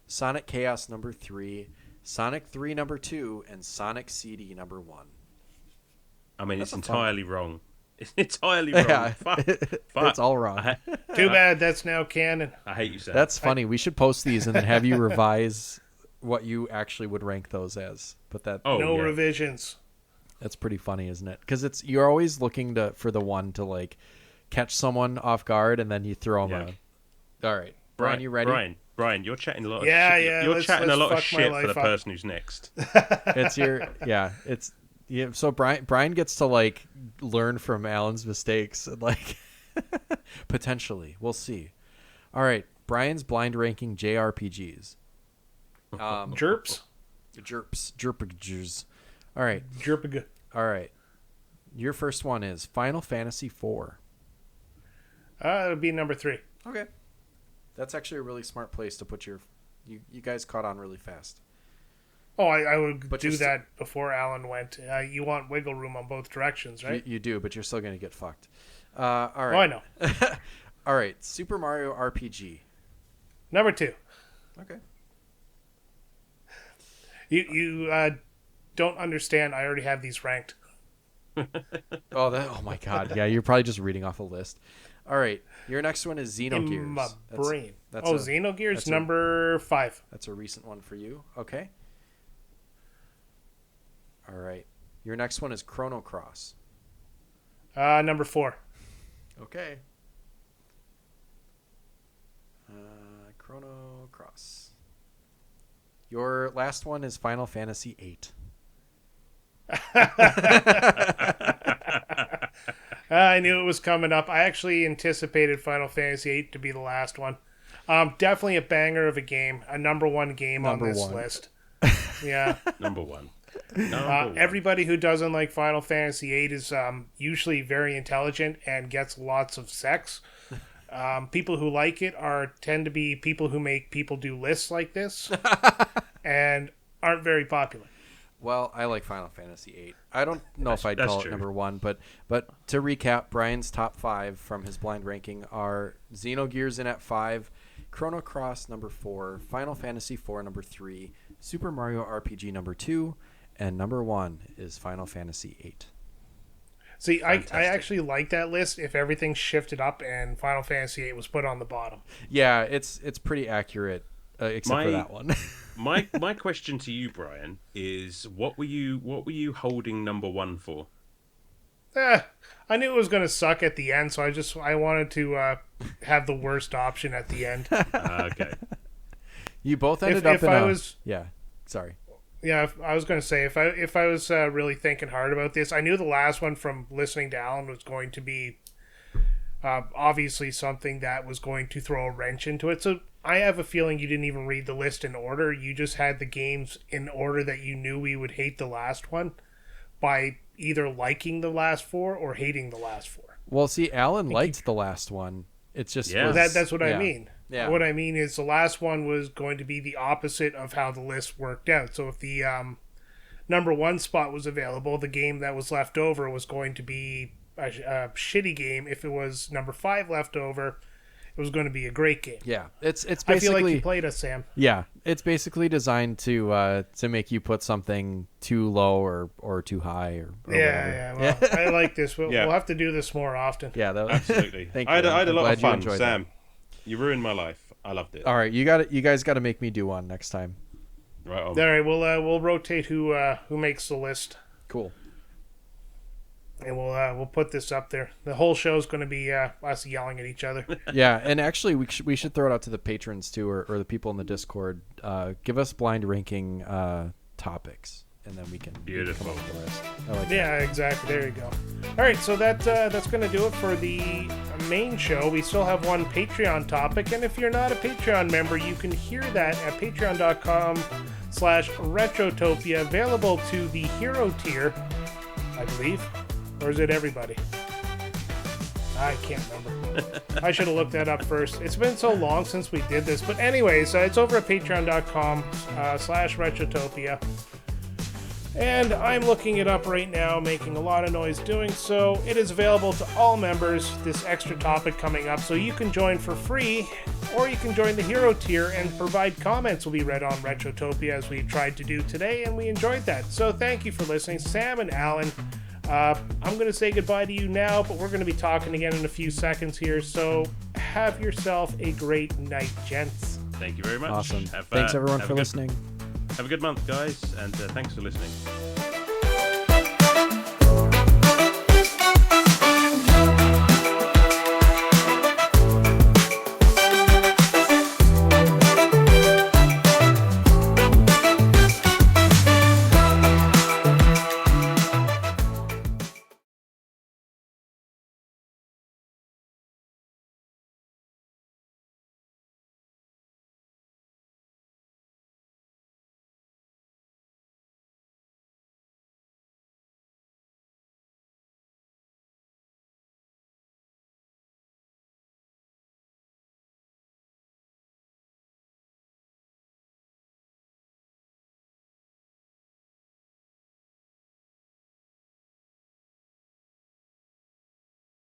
Sonic Chaos number 3, Sonic 3 number 2, and Sonic CD number 1. I mean, it's entirely wrong. It's entirely wrong. Yeah, Fuck. It's all wrong. Too bad that's now canon. I hate you, Sam. That's funny. We should post these and then have you revise what you actually would rank those as. But no revisions. That's pretty funny, isn't it? Because you're always looking for the one to like catch someone off guard, and then you throw them a. All right, Brian, you ready? Brian, you're chatting a lot. Of Yeah, shit. yeah. You're chatting a lot of fuck my shit life for the up. person who's next. It's your It's So Brian gets to like learn from Alan's mistakes, and like potentially we'll see. All right, Brian's blind ranking JRPGs. Jerps. Jerpagers. All right. Jerpag. All right. Your first one is Final Fantasy IV. It'll be number 3. Okay. That's actually a really smart place to put your. You guys caught on really fast. Oh, I would But do you're that before Alan went. You want wiggle room on both directions, right? You do, but you're still going to get fucked. All right. Oh, I know. All right. Super Mario RPG. Number 2. Okay. You don't understand. I already have these ranked. Oh my God. Yeah, you're probably just reading off a list. All right. Your next one is Xenogears. In my brain. That's Xenogears, number 5. That's a recent one for you. Okay. All right. Your next one is Chrono Cross. Number 4. Okay. Chrono Cross. Your last one is Final Fantasy VIII. I knew it was coming up. I actually anticipated Final Fantasy VIII to be the last one. Definitely a banger of a game. A number one game on this list. Yeah. Number one. Everybody who doesn't like Final Fantasy VIII is usually very intelligent and gets lots of sex. People who like it tend to be people who make people do lists like this and aren't very popular. Well, I like Final Fantasy VIII. I don't know if I'd call it number one, but to recap, Brian's top 5 from his blind ranking are Xenogears in at 5, Chrono Cross number 4, Final Fantasy IV number 3, Super Mario RPG number 2, and number 1 is Final Fantasy VIII. See, I actually like that list if everything shifted up and Final Fantasy VIII was put on the bottom. Yeah, it's pretty accurate, except for that one. my question to you, Brian, is what were you holding number 1 for? I knew it was going to suck at the end, so I wanted to have the worst option at the end. Okay. You both ended up in yeah. Sorry. Yeah, I was going to say if I was really thinking hard about this, I knew the last one from listening to Alan was going to be obviously something that was going to throw a wrench into it. So I have a feeling you didn't even read the list in order. You just had the games in order that you knew we would hate the last one by either liking the last 4 or hating the last 4. Well, see, Alan liked the last one. It's just that's what I mean. Yeah. What I mean is the last one was going to be the opposite of how the list worked out. So if the number 1 spot was available, the game that was left over was going to be a shitty game. If it was number 5 left over, it was going to be a great game. Yeah, it's basically. I feel like you played us, Sam. Yeah, it's basically designed to make you put something too low or too high or yeah. Well, I like this. We'll have to do this more often. Yeah, absolutely. Thank you. I had a lot of fun, Sam. That. You ruined my life. I loved it. All right, you guys got to make me do one next time. Right on. All right, we'll rotate who makes the list. Cool. And we'll put this up there. The whole show is going to be us yelling at each other. Yeah, and actually we should throw it out to the patrons too, or the people in the Discord. Give us blind ranking topics, and then we can beautiful. Come up with the list. I like that. Exactly. There you go. All right, so that's going to do it for the main show. We still have one Patreon topic, and if you're not a Patreon member, you can hear that at patreon.com/Retrotopia, available to the hero tier, I believe. Or is it everybody? I can't remember. I should have looked that up first. It's been so long since we did this. But anyways, it's over at patreon.com/Retrotopia. And I'm looking it up right now, making a lot of noise doing so. It is available to all members, this extra topic coming up. So you can join for free, or you can join the hero tier and provide comments will be read on Retrotopia, as we tried to do today, and we enjoyed that. So thank you for listening, Sam and Alan. I'm going to say goodbye to you now, but we're going to be talking again in a few seconds here, so have yourself a great night, gents. Thank you very much. Awesome. Thanks, everyone, for listening. Have a good month, guys, and thanks for listening.